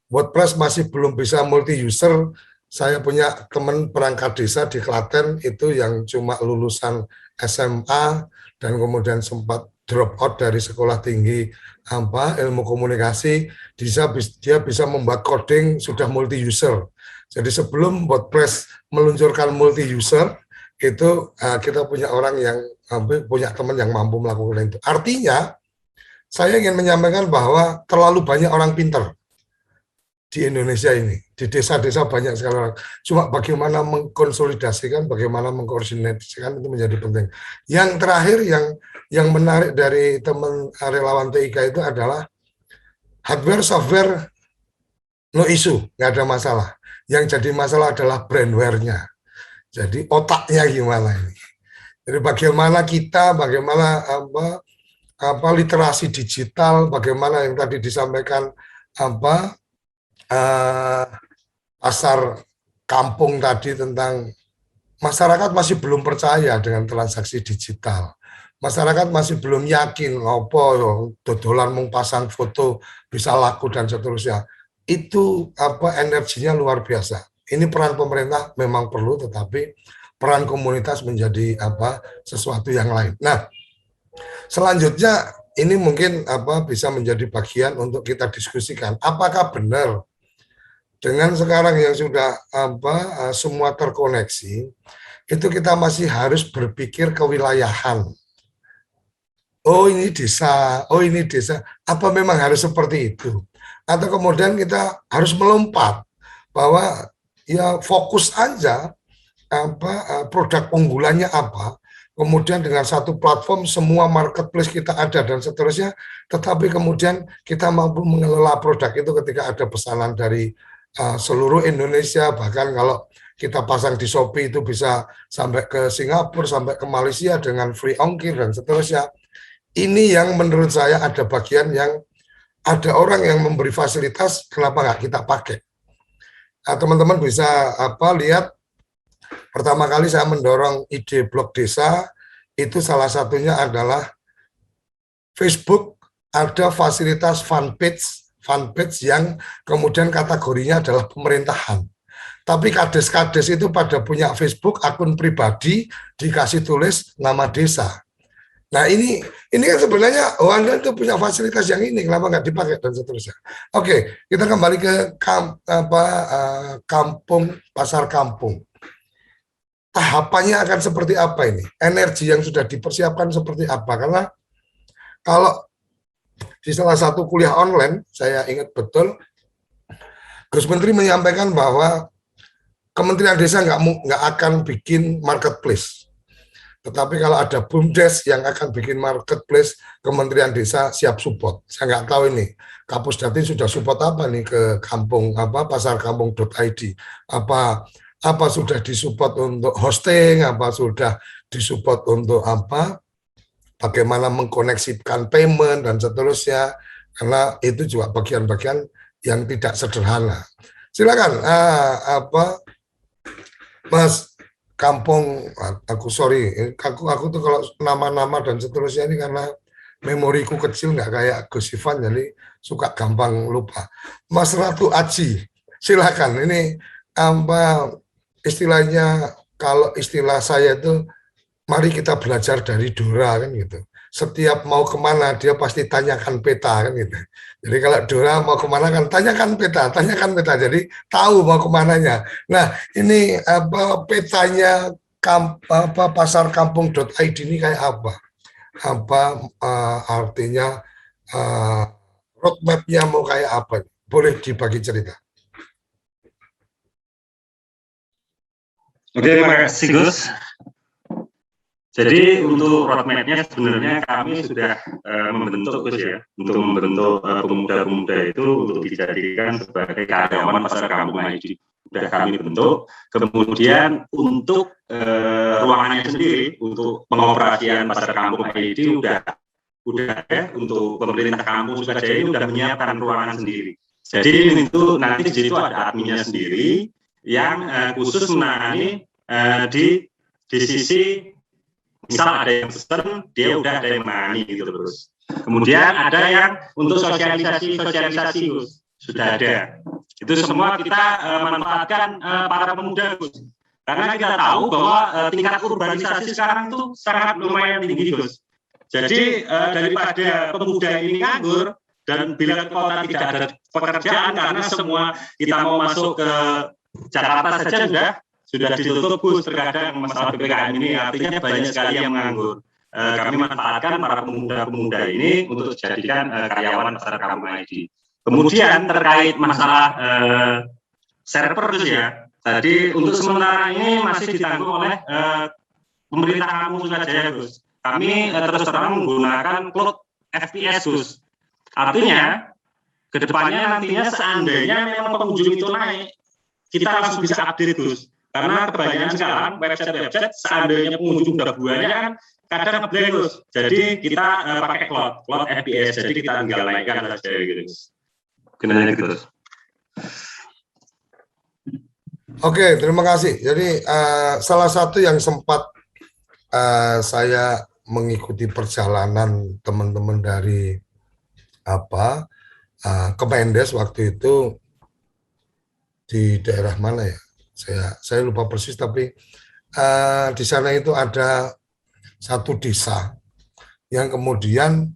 WordPress masih belum bisa multi user. Saya punya teman perangkat desa di Klaten itu yang cuma lulusan SMA dan kemudian sempat drop out dari sekolah tinggi ilmu komunikasi. Dia bisa membuat coding sudah multi user. Jadi sebelum WordPress meluncurkan multi user itu kita punya orang yang punya teman yang mampu melakukan itu. Artinya saya ingin menyampaikan bahwa terlalu banyak orang pintar di Indonesia ini. Di desa-desa banyak sekali orang. Cuma bagaimana mengkonsolidasikan, bagaimana mengkoordinasikan itu menjadi penting. Yang terakhir yang menarik dari teman relawan TIK itu adalah hardware, software, no issue, nggak ada masalah. Yang jadi masalah adalah brandware-nya. Jadi otaknya gimana ini. Jadi bagaimana literasi digital, bagaimana yang tadi disampaikan pasar kampung tadi tentang masyarakat masih belum percaya dengan transaksi digital. Masyarakat masih belum yakin dodolan mung pasang foto bisa laku dan seterusnya. Itu energinya luar biasa. Ini peran pemerintah memang perlu, tetapi peran komunitas menjadi sesuatu yang lain. Nah, selanjutnya ini mungkin bisa menjadi bagian untuk kita diskusikan. Apakah benar dengan sekarang yang sudah semua terkoneksi, itu kita masih harus berpikir kewilayahan. Oh ini desa, oh ini desa. Apa memang harus seperti itu? Atau kemudian kita harus melompat bahwa ya fokus aja produk unggulannya apa, kemudian dengan satu platform semua marketplace kita ada dan seterusnya, tetapi kemudian kita mampu mengelola produk itu ketika ada pesanan dari seluruh Indonesia, bahkan kalau kita pasang di Shopee itu bisa sampai ke Singapura, sampai ke Malaysia dengan free ongkir dan seterusnya. Ini yang menurut saya ada bagian yang ada orang yang memberi fasilitas, kenapa nggak kita pakai? Teman-teman bisa lihat, pertama kali saya mendorong ide blog desa, itu salah satunya adalah Facebook, ada fasilitas fanpage yang kemudian kategorinya adalah pemerintahan. Tapi kades-kades itu pada punya Facebook, akun pribadi, dikasih tulis nama desa. Nah ini kan sebenarnya Anda itu punya fasilitas yang ini, kenapa nggak dipakai dan seterusnya. Oke, kita kembali ke kampung, pasar kampung. Tahapannya akan seperti apa ini? Energi yang sudah dipersiapkan seperti apa? Karena kalau di salah satu kuliah online, saya ingat betul, Gus Menteri menyampaikan bahwa Kementerian Desa nggak akan bikin marketplace. Tetapi kalau ada BUMDes yang akan bikin marketplace, Kementerian Desa siap support. Saya nggak tahu ini, Kapus Datin sudah support apa nih ke kampung, pasarkampung.id. Apa sudah disupport untuk hosting, apa sudah disupport untuk bagaimana mengkoneksikan payment dan seterusnya. Karena itu juga bagian-bagian yang tidak sederhana. Silakan, Mas Kampung, aku tuh kalau nama-nama dan seterusnya ini karena memoriku kecil nggak kayak Gus Ivan, jadi suka gampang lupa. Mas Ratu Aji, silakan. Ini istilahnya, kalau istilah saya itu, mari kita belajar dari Dora kan gitu. Setiap mau kemana dia pasti tanyakan peta kan gitu. Jadi kalau Dora mau kemana kan tanyakan peta. Jadi tahu mau kemananya. Nah ini petanya pasar kampung.id ini kayak apa? Artinya roadmap-nya mau kayak apa? Boleh dibagi cerita. Oke, terima kasih Gus. Jadi untuk roadmap-nya sebenarnya kami sudah membentuk Gus ya, untuk membentuk pemuda-pemuda itu untuk dijadikan sebagai karyawan pasar kampung ID. Sudah kami bentuk. Kemudian untuk ruangannya sendiri, untuk pengoperasian pasar kampung ID udah ya, untuk pemerintah kampung Sukajaya ini sudah menyiapkan ruangan sendiri. Jadi itu nanti di situ ada adminnya sendiri yang khusus menangani di sisi, misal ada yang pesen, dia udah ada yang menangani gitu terus. Kemudian ada yang untuk sosialisasi sudah ada. Itu semua kita manfaatkan para pemuda, Gus. Karena kita tahu bahwa tingkat urbanisasi sekarang itu sangat lumayan tinggi, Gus. Jadi daripada pemuda ini nganggur dan bila kota tidak ada pekerjaan karena semua kita mau masuk ke Jakarta saja sudah ditutup, Gus, terkadang masalah PPKM ini, artinya banyak sekali yang menganggur. Kami manfaatkan para pemuda-pemuda ini untuk dijadikan karyawan pasar kampung ID. Kemudian terkait masalah server, Gus ya, jadi untuk sementara ini masih ditanggung oleh pemerintah kampung Sukajaya, Gus. Kami terus terang menggunakan cloud FPS, Gus. Artinya, kedepannya nantinya seandainya memang pengunjung itu naik, kita langsung bisa update, Gus. Karena kebanyakan sekarang website seandainya pengunjung udah banyak kan kadang ngeblank Gus. Jadi kita pakai cloud FBS, jadi kita tinggal naikkan saja gitu. Kenanya gitu. Oke, terima kasih. Jadi salah satu yang sempat saya mengikuti perjalanan teman-teman dari Kemendes waktu itu di daerah mana ya? Saya lupa persis, tapi di sana itu ada satu desa yang kemudian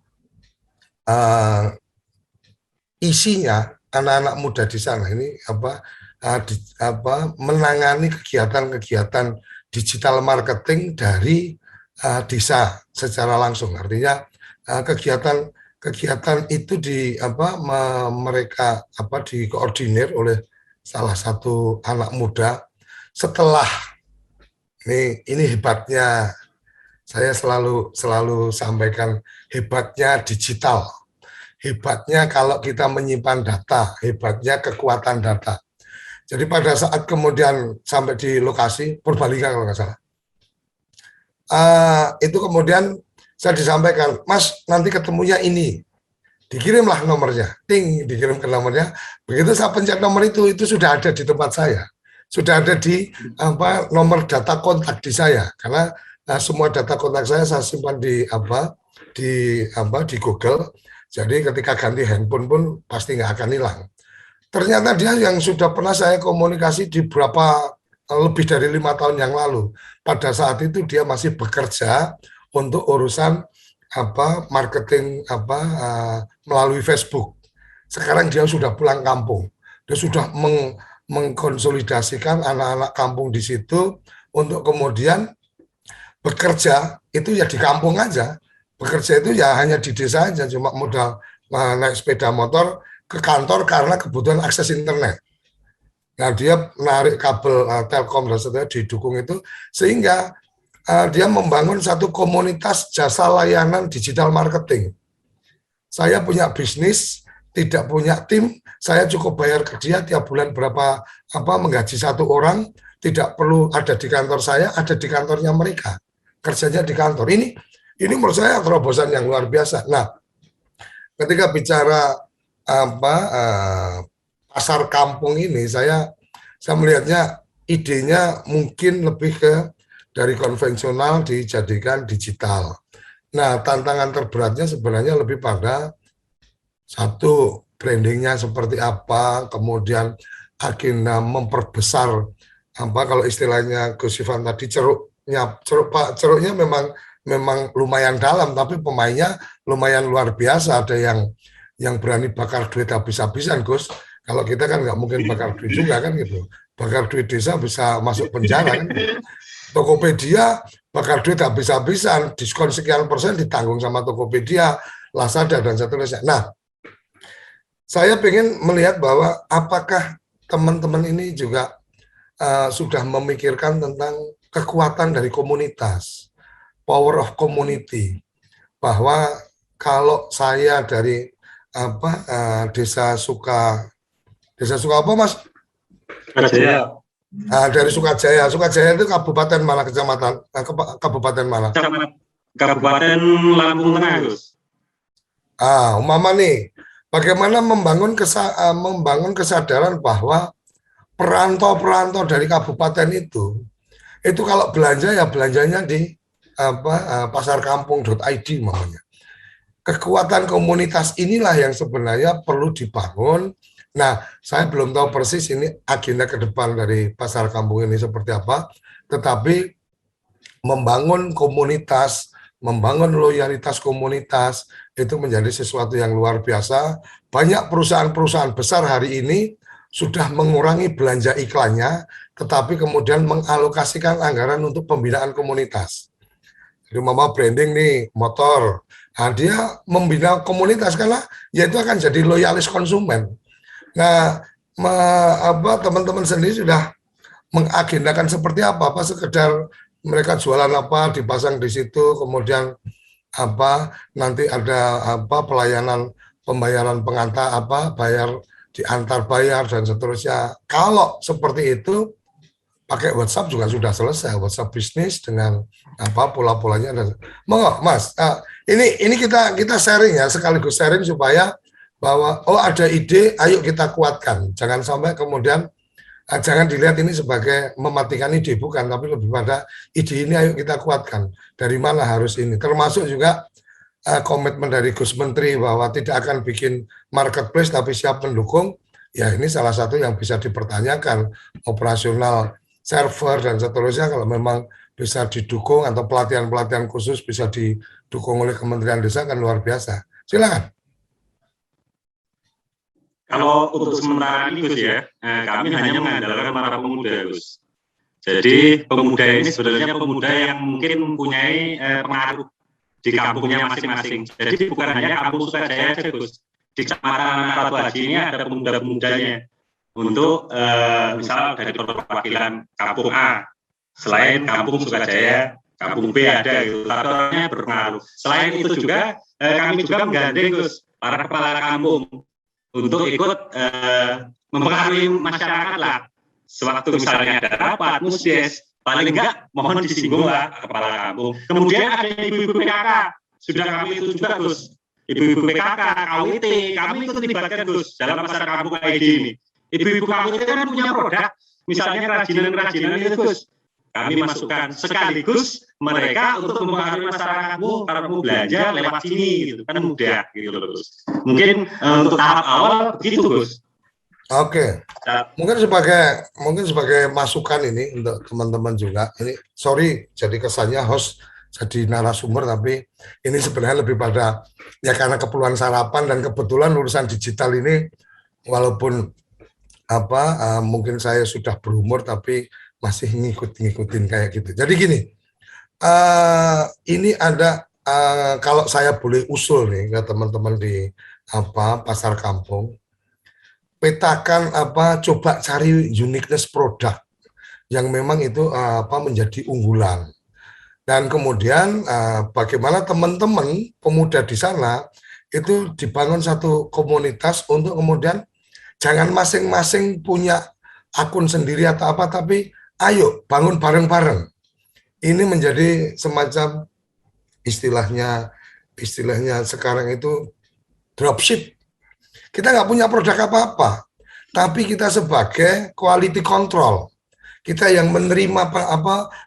isinya anak-anak muda di sana ini menangani kegiatan-kegiatan digital marketing dari desa secara langsung. Artinya kegiatan itu mereka dikoordinir oleh salah satu anak muda. Setelah ini hebatnya, saya selalu sampaikan hebatnya digital, hebatnya kalau kita menyimpan data, hebatnya kekuatan data. Jadi pada saat kemudian sampai di lokasi Purbalingga kalau nggak salah, itu kemudian saya disampaikan, Mas nanti ketemunya ini, dikirimlah nomornya, dikirim ke nomornya. Begitu saya pencet nomor itu sudah ada di tempat saya, sudah ada di nomor data kontak di saya, karena semua data kontak saya simpan di Google. Jadi ketika ganti handphone pun pasti nggak akan hilang. Ternyata dia yang sudah pernah saya komunikasi di lebih dari 5 tahun yang lalu. Pada saat itu dia masih bekerja untuk urusan marketing melalui Facebook. Sekarang dia sudah pulang kampung. Dia sudah mengkonsolidasikan anak-anak kampung di situ untuk kemudian bekerja itu ya di kampung aja. Bekerja itu ya hanya di desa aja, cuma modal naik sepeda motor ke kantor karena kebutuhan akses internet. Nah, dia menarik kabel Telkom dan seterusnya didukung itu, sehingga dia membangun satu komunitas jasa layanan digital marketing. Saya punya bisnis, tidak punya tim, saya cukup bayar ke dia tiap bulan berapa menggaji satu orang, tidak perlu ada di kantor saya, ada di kantornya mereka, kerjanya di kantor. Ini menurut saya terobosan yang luar biasa. Nah, ketika bicara pasar kampung ini, saya melihatnya idenya mungkin lebih ke dari konvensional dijadikan digital. Nah, tantangan terberatnya sebenarnya lebih pada satu, brandingnya seperti apa, kemudian agenda memperbesar kalau istilahnya Gus Ivan tadi ceruknya memang lumayan dalam, tapi pemainnya lumayan luar biasa. Ada yang berani bakar duit habis-habisan, Gus. Kalau kita kan nggak mungkin bakar duit juga kan gitu. Bakar duit desa bisa masuk penjara kan. Tokopedia bakar duit habis-habisan, diskon sekian persen ditanggung sama Tokopedia, Lazada dan seterusnya. Nah, saya ingin melihat bahwa apakah teman-teman ini juga sudah memikirkan tentang kekuatan dari komunitas, power of community, bahwa kalau saya dari desa apa Mas? Sukajaya. Dari Sukajaya. Sukajaya itu kabupaten mana, kecamatan? Kabupaten mana? Kabupaten Lampung Tengah, Gus. Umpama nih, bagaimana membangun kesadaran bahwa perantau-perantau dari kabupaten itu kalau belanja ya belanjanya di pasarkampung.id namanya. Kekuatan komunitas inilah yang sebenarnya perlu dibangun. Nah, saya belum tahu persis ini agenda ke depan dari pasar kampung ini seperti apa, tetapi membangun komunitas, membangun loyalitas komunitas, itu menjadi sesuatu yang luar biasa. Banyak perusahaan-perusahaan besar hari ini sudah mengurangi belanja iklannya, tetapi kemudian mengalokasikan anggaran untuk pembinaan komunitas. Jadi mama branding nih, motor, dia membina komunitas karena ya itu akan jadi loyalis konsumen. Nah, teman-teman sendiri sudah mengagendakan seperti apa sekedar mereka jualan apa dipasang di situ, kemudian nanti ada pelayanan pembayaran pengantar bayar diantar bayar dan seterusnya. Kalau seperti itu pakai WhatsApp juga sudah selesai. WhatsApp bisnis dengan apa pola-polanya dan monggo Mas. Ini kita sharing ya, sekaligus sharing supaya bahwa ada ide, ayo kita kuatkan. Jangan sampai kemudian jangan dilihat ini sebagai mematikan ide, bukan, tapi lebih pada ide ini ayo kita kuatkan. Dari mana harus ini? Termasuk juga komitmen dari Gus Menteri bahwa tidak akan bikin marketplace tapi siap mendukung. Ya ini salah satu yang bisa dipertanyakan, operasional server dan seterusnya kalau memang bisa didukung atau pelatihan-pelatihan khusus bisa didukung oleh Kementerian Desa kan luar biasa. Silakan. Kalau untuk sementara ini Gus ya, kami hanya mengandalkan para pemuda Gus. Jadi pemuda ini sebenarnya pemuda yang mungkin mempunyai pengaruh di kampungnya masing-masing. Jadi bukan hanya kampung Sukajaya saja Gus. Di Kecamatan Ratu Haji ini ada pemuda-pemudanya. Untuk misal dari perwakilan kampung A, selain kampung Sukajaya, kampung B ada gitu, faktornya berpengaruh. Selain itu juga kami juga menggandeng Gus para kepala kampung untuk ikut mempengaruhi masyarakat lah. Sewaktu misalnya ada rapat, musdes, paling enggak mohon disinggung lah kepala kampung. Kemudian ada ibu-ibu PKK, sudah kami itu juga Gus. Ibu-ibu PKK, KWT, kami ikut terlibatkan Gus dalam pasar kampung ID ini. Ibu-ibu kampung itu kan punya produk, misalnya kerajinan-kerajinan itu Gus. Kami masukkan sekaligus mereka untuk mempengaruhi masyarakatmu kalau mau belanja lewat sini gitu kan mudah gitu loh Gus. Mungkin untuk tahap awal begitu Gus. Oke. Mungkin sebagai masukan ini untuk teman-teman juga. Ini sorry jadi kesannya host jadi narasumber tapi ini sebenarnya lebih pada ya karena keperluan sarapan dan kebetulan urusan digital ini walaupun mungkin saya sudah berumur tapi masih ngikutin kayak gitu. Jadi gini, ini ada kalau saya boleh usul nih ke teman-teman di pasar kampung, petakan coba cari uniqueness produk yang memang itu menjadi unggulan. Dan kemudian bagaimana teman-teman pemuda di sana itu dibangun satu komunitas untuk kemudian jangan masing-masing punya akun sendiri atau apa, tapi ayo bangun bareng-bareng. Ini menjadi semacam istilahnya sekarang itu dropship. Kita nggak punya produk apa-apa, tapi kita sebagai quality control. Kita yang menerima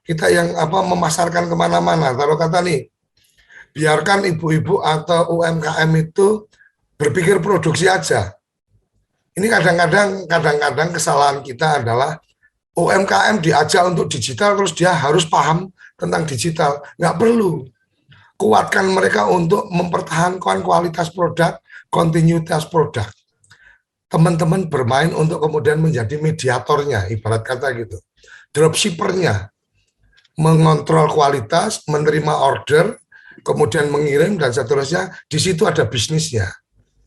kita yang memasarkan kemana-mana. Taruh kata nih, biarkan ibu-ibu atau UMKM itu berpikir produksi aja. Ini kadang-kadang kesalahan kita adalah UMKM diajak untuk digital terus dia harus paham tentang digital. Nggak perlu. Kuatkan mereka untuk mempertahankan kualitas produk, kontinuitas produk. Teman-teman bermain untuk kemudian menjadi mediatornya, ibarat kata gitu. Dropshippernya, mengontrol kualitas, menerima order, kemudian mengirim dan seterusnya. Di situ ada bisnisnya.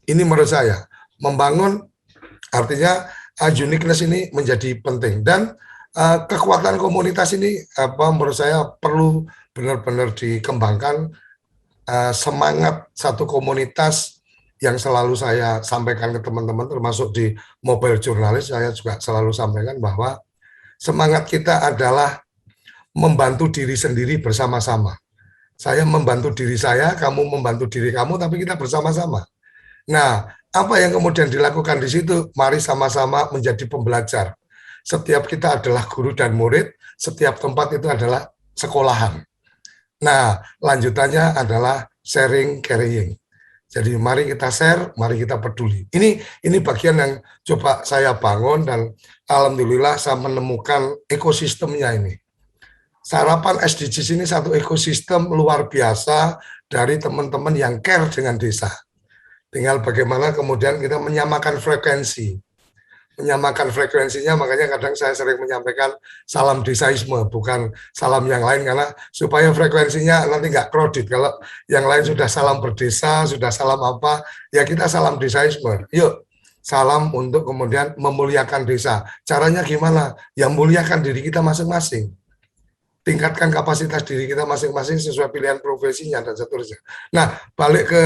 Ini menurut saya membangun. Artinya uniqueness ini menjadi penting dan kekuatan komunitas ini menurut saya perlu benar-benar dikembangkan. Semangat satu komunitas yang selalu saya sampaikan ke teman-teman termasuk di mobile jurnalis saya juga selalu sampaikan bahwa semangat kita adalah membantu diri sendiri bersama-sama. Saya membantu diri saya, kamu membantu diri kamu, tapi kita bersama-sama. Nah, apa yang kemudian dilakukan di situ? Mari sama-sama menjadi pembelajar. Setiap kita adalah guru dan murid, setiap tempat itu adalah sekolahan. Nah, lanjutannya adalah sharing, carrying. Jadi mari kita share, mari kita peduli. Ini bagian yang coba saya bangun dan alhamdulillah saya menemukan ekosistemnya ini. Sarapan SDGs ini satu ekosistem luar biasa dari teman-teman yang care dengan desa. Tinggal bagaimana kemudian kita menyamakan frekuensi. Menyamakan frekuensinya, makanya kadang saya sering menyampaikan salam desaisme, bukan salam yang lain, karena supaya frekuensinya nanti nggak kredit. Kalau yang lain sudah salam berdesa, sudah salam apa, ya kita salam desaisme. Yuk, salam untuk kemudian memuliakan desa. Caranya gimana? Ya muliakan diri kita masing-masing. Tingkatkan kapasitas diri kita masing-masing sesuai pilihan profesinya dan seterusnya. Nah, balik ke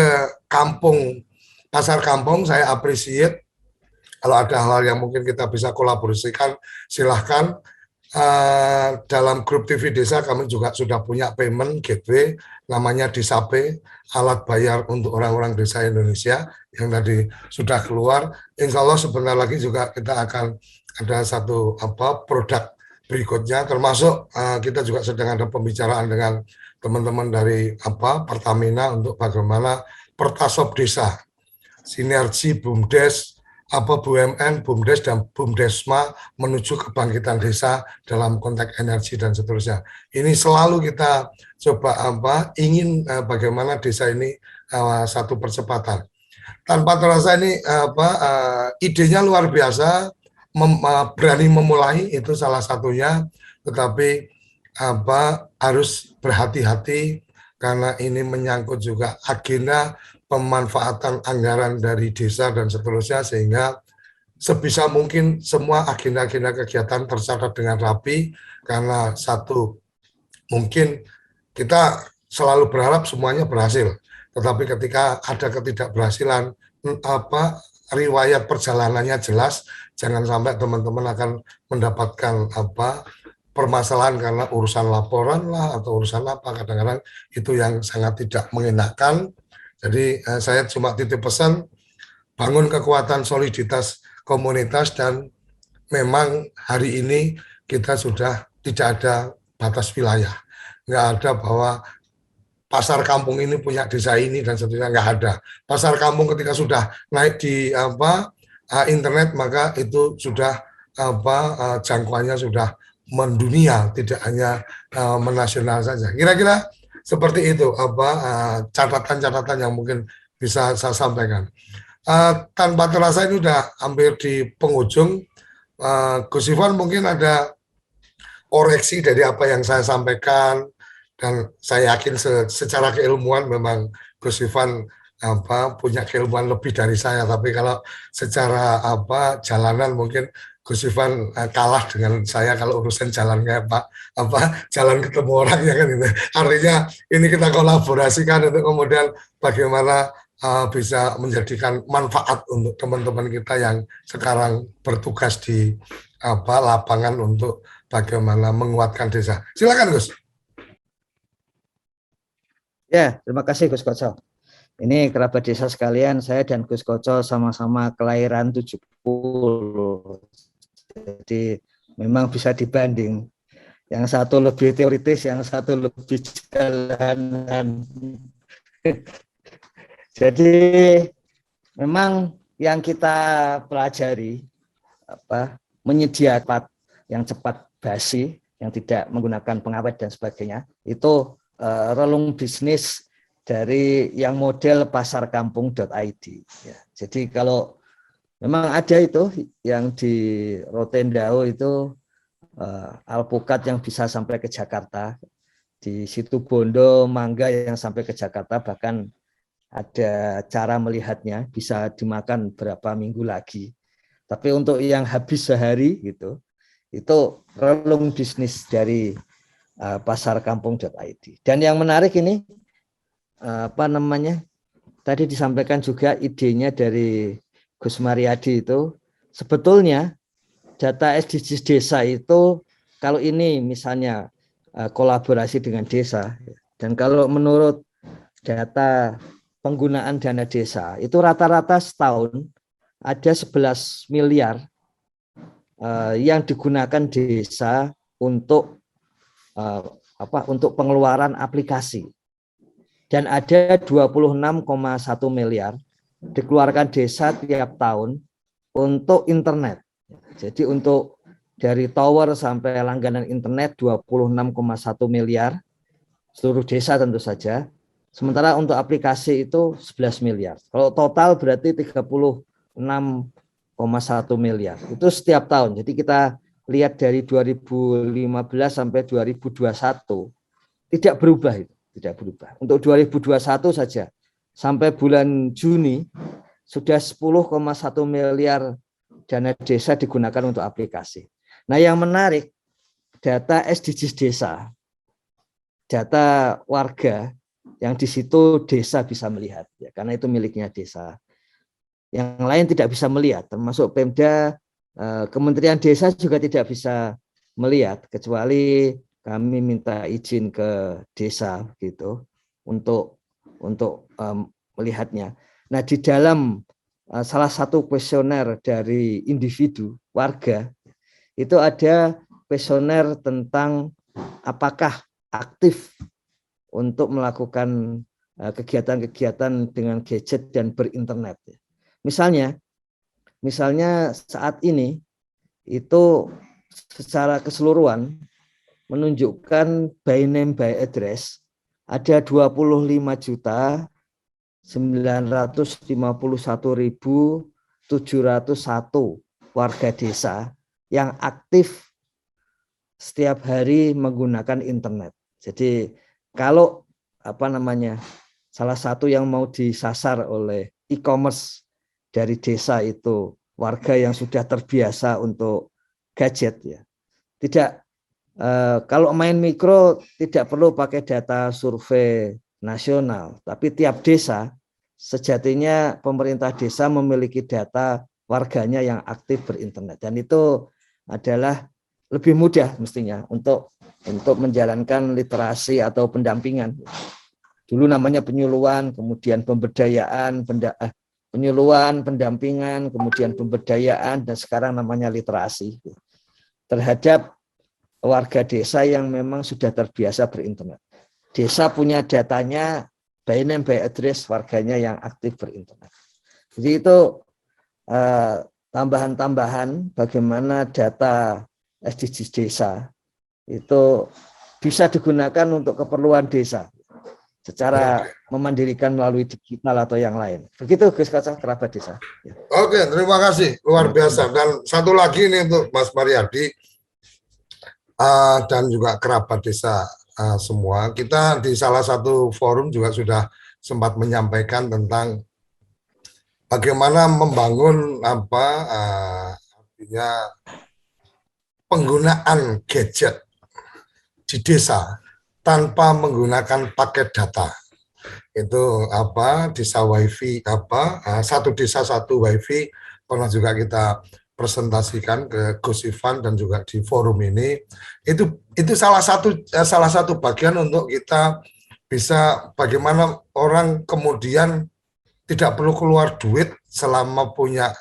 kampung, pasar kampung, saya appreciate kalau ada hal-hal yang mungkin kita bisa kolaborasikan, silahkan. dalam grup TV Desa kami juga sudah punya payment gateway namanya Desape, alat bayar untuk orang-orang desa Indonesia yang tadi sudah keluar. Insya Allah sebentar lagi juga kita akan ada satu produk berikutnya, termasuk kita juga sedang ada pembicaraan dengan teman-teman dari Pertamina untuk bagaimana Pertasop Desa, sinergi BUMDes, BUMN, BUMDes, dan BUMDesma menuju kebangkitan desa dalam konteks energi dan seterusnya. Ini selalu kita coba ingin bagaimana desa ini satu percepatan. Tanpa terasa ini idenya luar biasa, berani memulai itu salah satunya, tetapi harus berhati-hati karena ini menyangkut juga agenda pemanfaatan anggaran dari desa dan seterusnya, sehingga sebisa mungkin semua agenda-agenda kegiatan tercatat dengan rapi, karena satu, mungkin kita selalu berharap semuanya berhasil, tetapi ketika ada ketidakberhasilan, riwayat perjalanannya jelas, jangan sampai teman-teman akan mendapatkan permasalahan karena urusan laporan lah atau urusan apa, kadang-kadang itu yang sangat tidak mengenakan. Jadi saya cuma titip pesan, bangun kekuatan soliditas komunitas, dan memang hari ini kita sudah tidak ada batas wilayah. Nggak ada bahwa pasar kampung ini punya desa ini dan seterusnya, nggak ada. Pasar kampung ketika sudah naik di internet, maka itu sudah jangkauannya sudah mendunia, tidak hanya menasional saja. Kira-kira seperti itu catatan-catatan yang mungkin bisa saya sampaikan. Tanpa terasa ini sudah hampir di penghujung. Gus Ivan mungkin ada koreksi dari apa yang saya sampaikan, dan saya yakin secara keilmuan memang Gus Ivan punya keilmuan lebih dari saya, tapi kalau secara jalanan mungkin Gus Ivan kalah dengan saya kalau urusan jalan kayak jalan ketemu orang ya kan gitu. Artinya ini kita kolaborasikan untuk kemudian bagaimana bisa menjadikan manfaat untuk teman-teman kita yang sekarang bertugas di lapangan untuk bagaimana menguatkan desa. Silakan Gus. Ya, terima kasih Gus Koco. Ini kerabat desa sekalian, saya dan Gus Koco sama-sama kelahiran 70. Jadi memang bisa dibanding. Yang satu lebih teoritis, yang satu lebih jalanan. Jadi memang yang kita pelajari menyediakan yang cepat basi, yang tidak menggunakan pengawet dan sebagainya, itu relung bisnis dari yang model pasarkampung.id. Ya, jadi kalau memang ada itu yang di Rotendao itu alpukat yang bisa sampai ke Jakarta, di situ Bondo, Mangga yang sampai ke Jakarta, bahkan ada cara melihatnya bisa dimakan berapa minggu lagi. Tapi untuk yang habis sehari gitu, itu relung bisnis dari pasarkampung.id. Dan yang menarik ini tadi disampaikan juga idenya dari Gus Mariadi itu, sebetulnya data SDGs desa itu kalau ini misalnya kolaborasi dengan desa, dan kalau menurut data penggunaan dana desa itu rata-rata setahun ada 11 miliar yang digunakan desa untuk untuk pengeluaran aplikasi, dan ada 26,1 miliar dikeluarkan desa tiap tahun untuk internet. Jadi untuk dari tower sampai langganan internet 26,1 miliar seluruh desa tentu saja. Sementara untuk aplikasi itu 11 miliar. Kalau total berarti 36,1 miliar. Itu setiap tahun. Jadi kita lihat dari 2015 sampai 2021 tidak berubah itu, tidak berubah. Untuk 2021 saja sampai bulan Juni sudah 10,1 miliar dana desa digunakan untuk aplikasi. Nah, yang menarik data SDGs desa, data warga yang di situ desa bisa melihat, ya, karena itu miliknya desa. Yang lain tidak bisa melihat, termasuk Pemda, Kementerian Desa juga tidak bisa melihat, kecuali kami minta izin ke desa gitu untuk melihatnya. Nah, di dalam salah satu kuesioner dari individu warga itu ada kuesioner tentang apakah aktif untuk melakukan kegiatan-kegiatan dengan gadget dan berinternet. Misalnya saat ini itu secara keseluruhan menunjukkan by name by address ada 25.951.701 warga desa yang aktif setiap hari menggunakan internet. Jadi kalau salah satu yang mau disasar oleh e-commerce dari desa itu warga yang sudah terbiasa untuk gadget ya. Kalau main mikro tidak perlu pakai data survei nasional, tapi tiap desa sejatinya pemerintah desa memiliki data warganya yang aktif berinternet, dan itu adalah lebih mudah mestinya untuk menjalankan literasi atau pendampingan. Dulu namanya penyuluhan, kemudian pemberdayaan, penyuluhan, pendampingan, kemudian pemberdayaan, dan sekarang namanya literasi terhadap warga desa yang memang sudah terbiasa berinternet. Desa punya datanya by name by address warganya yang aktif berinternet. Jadi itu tambahan-tambahan bagaimana data SDGs desa itu bisa digunakan untuk keperluan desa secara memandirikan melalui digital atau yang lain. Begitu Gus Kacang, kerabat desa. Oke, terima kasih, luar biasa. Dan satu lagi nih untuk Mas Mariadi dan juga kerabat desa semua. Kita di salah satu forum juga sudah sempat menyampaikan tentang bagaimana membangun artinya penggunaan gadget di desa tanpa menggunakan paket data. Itu desa wifi satu desa satu wifi, pernah juga kita presentasikan ke Gus Ivan dan juga di forum ini. Itu salah satu bagian untuk kita bisa bagaimana orang kemudian tidak perlu keluar duit selama punya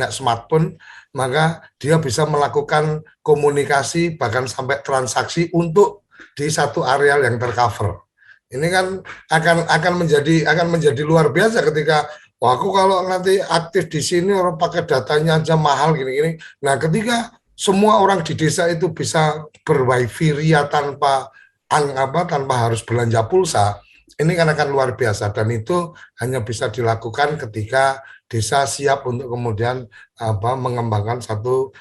smartphone, maka dia bisa melakukan komunikasi bahkan sampai transaksi untuk di satu areal yang tercover. Ini kan akan menjadi luar biasa ketika aku kalau nanti aktif di sini orang pakai datanya aja mahal gini-gini. Nah, ketika semua orang di desa itu bisa berwifi ria tanpa harus belanja pulsa, ini kan akan luar biasa, dan itu hanya bisa dilakukan ketika desa siap untuk kemudian mengembangkan satu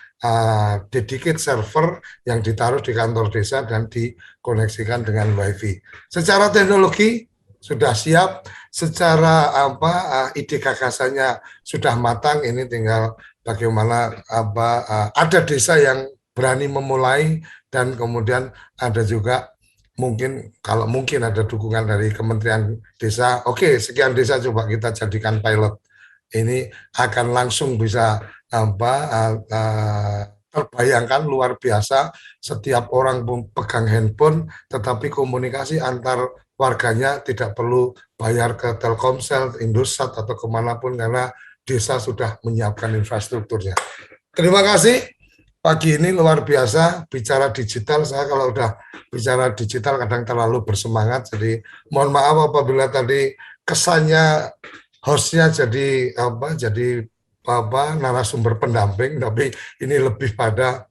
dedicated server yang ditaruh di kantor desa dan dikoneksikan dengan wifi. Secara teknologi sudah siap, secara ide gagasannya sudah matang, ini tinggal bagaimana ada desa yang berani memulai, dan kemudian ada juga mungkin ada dukungan dari Kementerian Desa. Oke, sekian desa coba kita jadikan pilot. Ini akan langsung bisa terbayangkan luar biasa, setiap orang pegang handphone, tetapi komunikasi antar warganya tidak perlu bayar ke Telkomsel, Indosat atau kemanapun karena desa sudah menyiapkan infrastrukturnya. Terima kasih. Pagi ini luar biasa bicara digital. Saya kalau udah bicara digital kadang terlalu bersemangat, jadi mohon maaf apabila tadi kesannya hostnya jadi narasumber pendamping, tapi ini lebih pada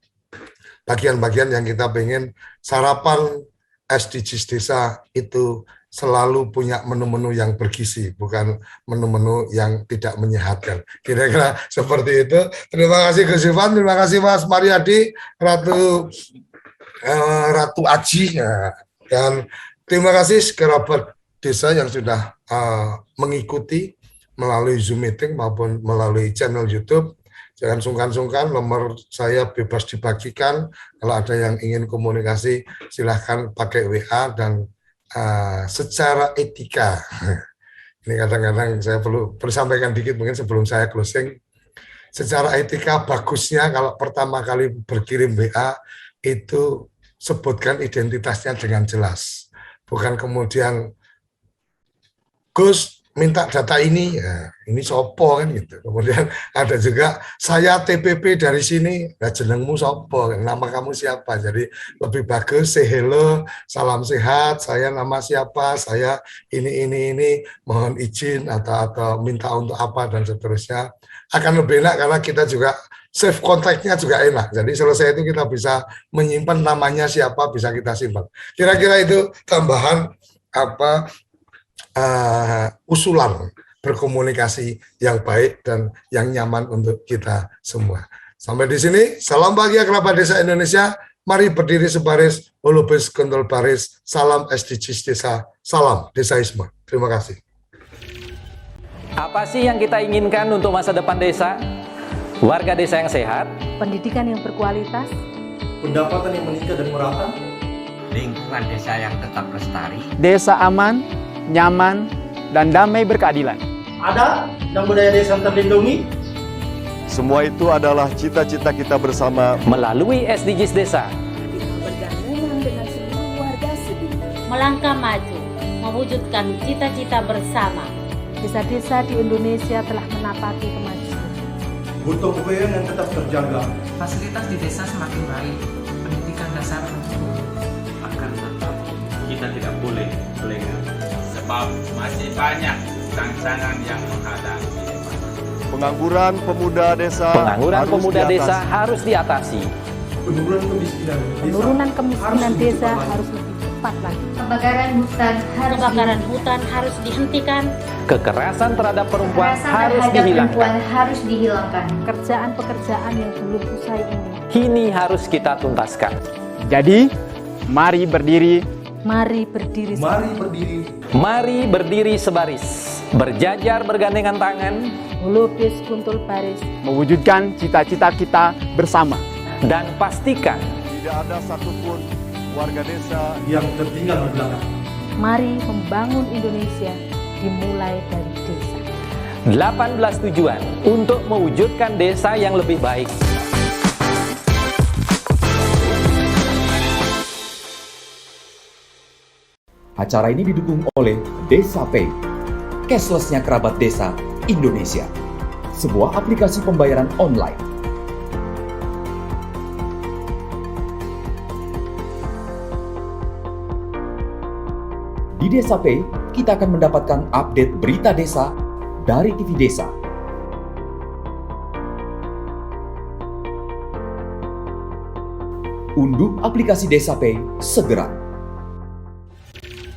bagian-bagian yang kita pengen sarapan SDGs desa itu selalu punya menu-menu yang bergizi, bukan menu-menu yang tidak menyehatkan. Kira-kira seperti itu. Terima kasih Gus Ivan, terima kasih Mas Mariadi, Ratu Aji, dan terima kasih kerabat desa yang sudah mengikuti melalui Zoom meeting maupun melalui channel YouTube. Jangan sungkan-sungkan, nomor saya bebas dibagikan. Kalau ada yang ingin komunikasi, silahkan pakai WA, dan secara etika, ini kadang-kadang saya perlu sampaikan dikit mungkin sebelum saya closing. secara etika bagusnya kalau pertama kali berkirim WA itu sebutkan identitasnya dengan jelas. Bukan kemudian Gus minta data ini, ya, ini sopo kan gitu. Kemudian ada juga saya TPP dari sini, ya jenengmu sopo, nama kamu siapa. Jadi lebih bagus say hello, salam sehat, saya nama siapa, saya ini, mohon izin atau minta untuk apa dan seterusnya. Akan lebih enak karena kita juga save kontaknya juga enak. Jadi selesai itu kita bisa menyimpan namanya siapa, bisa kita simpan. Kira-kira itu tambahan usulan berkomunikasi yang baik dan yang nyaman untuk kita semua. Sampai di sini, salam bahagia kerabat desa Indonesia. Mari berdiri sebaris, holobes kontrol baris. Salam SDGs desa, salam desaisme. Terima kasih. Apa sih yang kita inginkan untuk masa depan desa? Warga desa yang sehat, pendidikan yang berkualitas, Pendapatan yang meningkat dan merata, lingkungan desa yang tetap lestari, desa aman, nyaman, dan damai berkeadilan. adat dan budaya desa terlindungi, Semua itu adalah cita-cita kita bersama melalui SDGs desa. melangkah maju, mewujudkan cita-cita bersama. desa-desa di Indonesia telah menapaki kemajuan. gotong royong yang tetap terjaga. Fasilitas di desa semakin baik, pendidikan dasar mencukupi. akan tetap kita tidak boleh lengah, sebab masih banyak tantangan yang menghadapi. pengangguran pemuda desa. Pengangguran harus pemuda diatasi. desa harus diatasi. Penurunan kemiskinan desa Penurunan kemiskinan desa harus lebih cepat lagi. Kebakaran hutan harus dihentikan. Kekerasan terhadap perempuan harus dihilangkan. Pekerjaan-pekerjaan yang belum usai ini, Kini harus kita tuntaskan. Jadi, mari berdiri, mari berdiri. Mari berdiri sebaris, berjajar bergandengan tangan, Holobes kuntul baris, mewujudkan cita-cita kita bersama. dan pastikan Tidak ada satupun warga desa yang tertinggal di belakang. mari membangun Indonesia dimulai dari desa. 18 tujuan untuk mewujudkan desa yang lebih baik. Acara ini didukung oleh Desa Pay, cashlessnya kerabat desa Indonesia, sebuah aplikasi pembayaran online. Di Desa Pay, kita akan mendapatkan update berita desa dari TV Desa. Unduh aplikasi Desa Pay segera.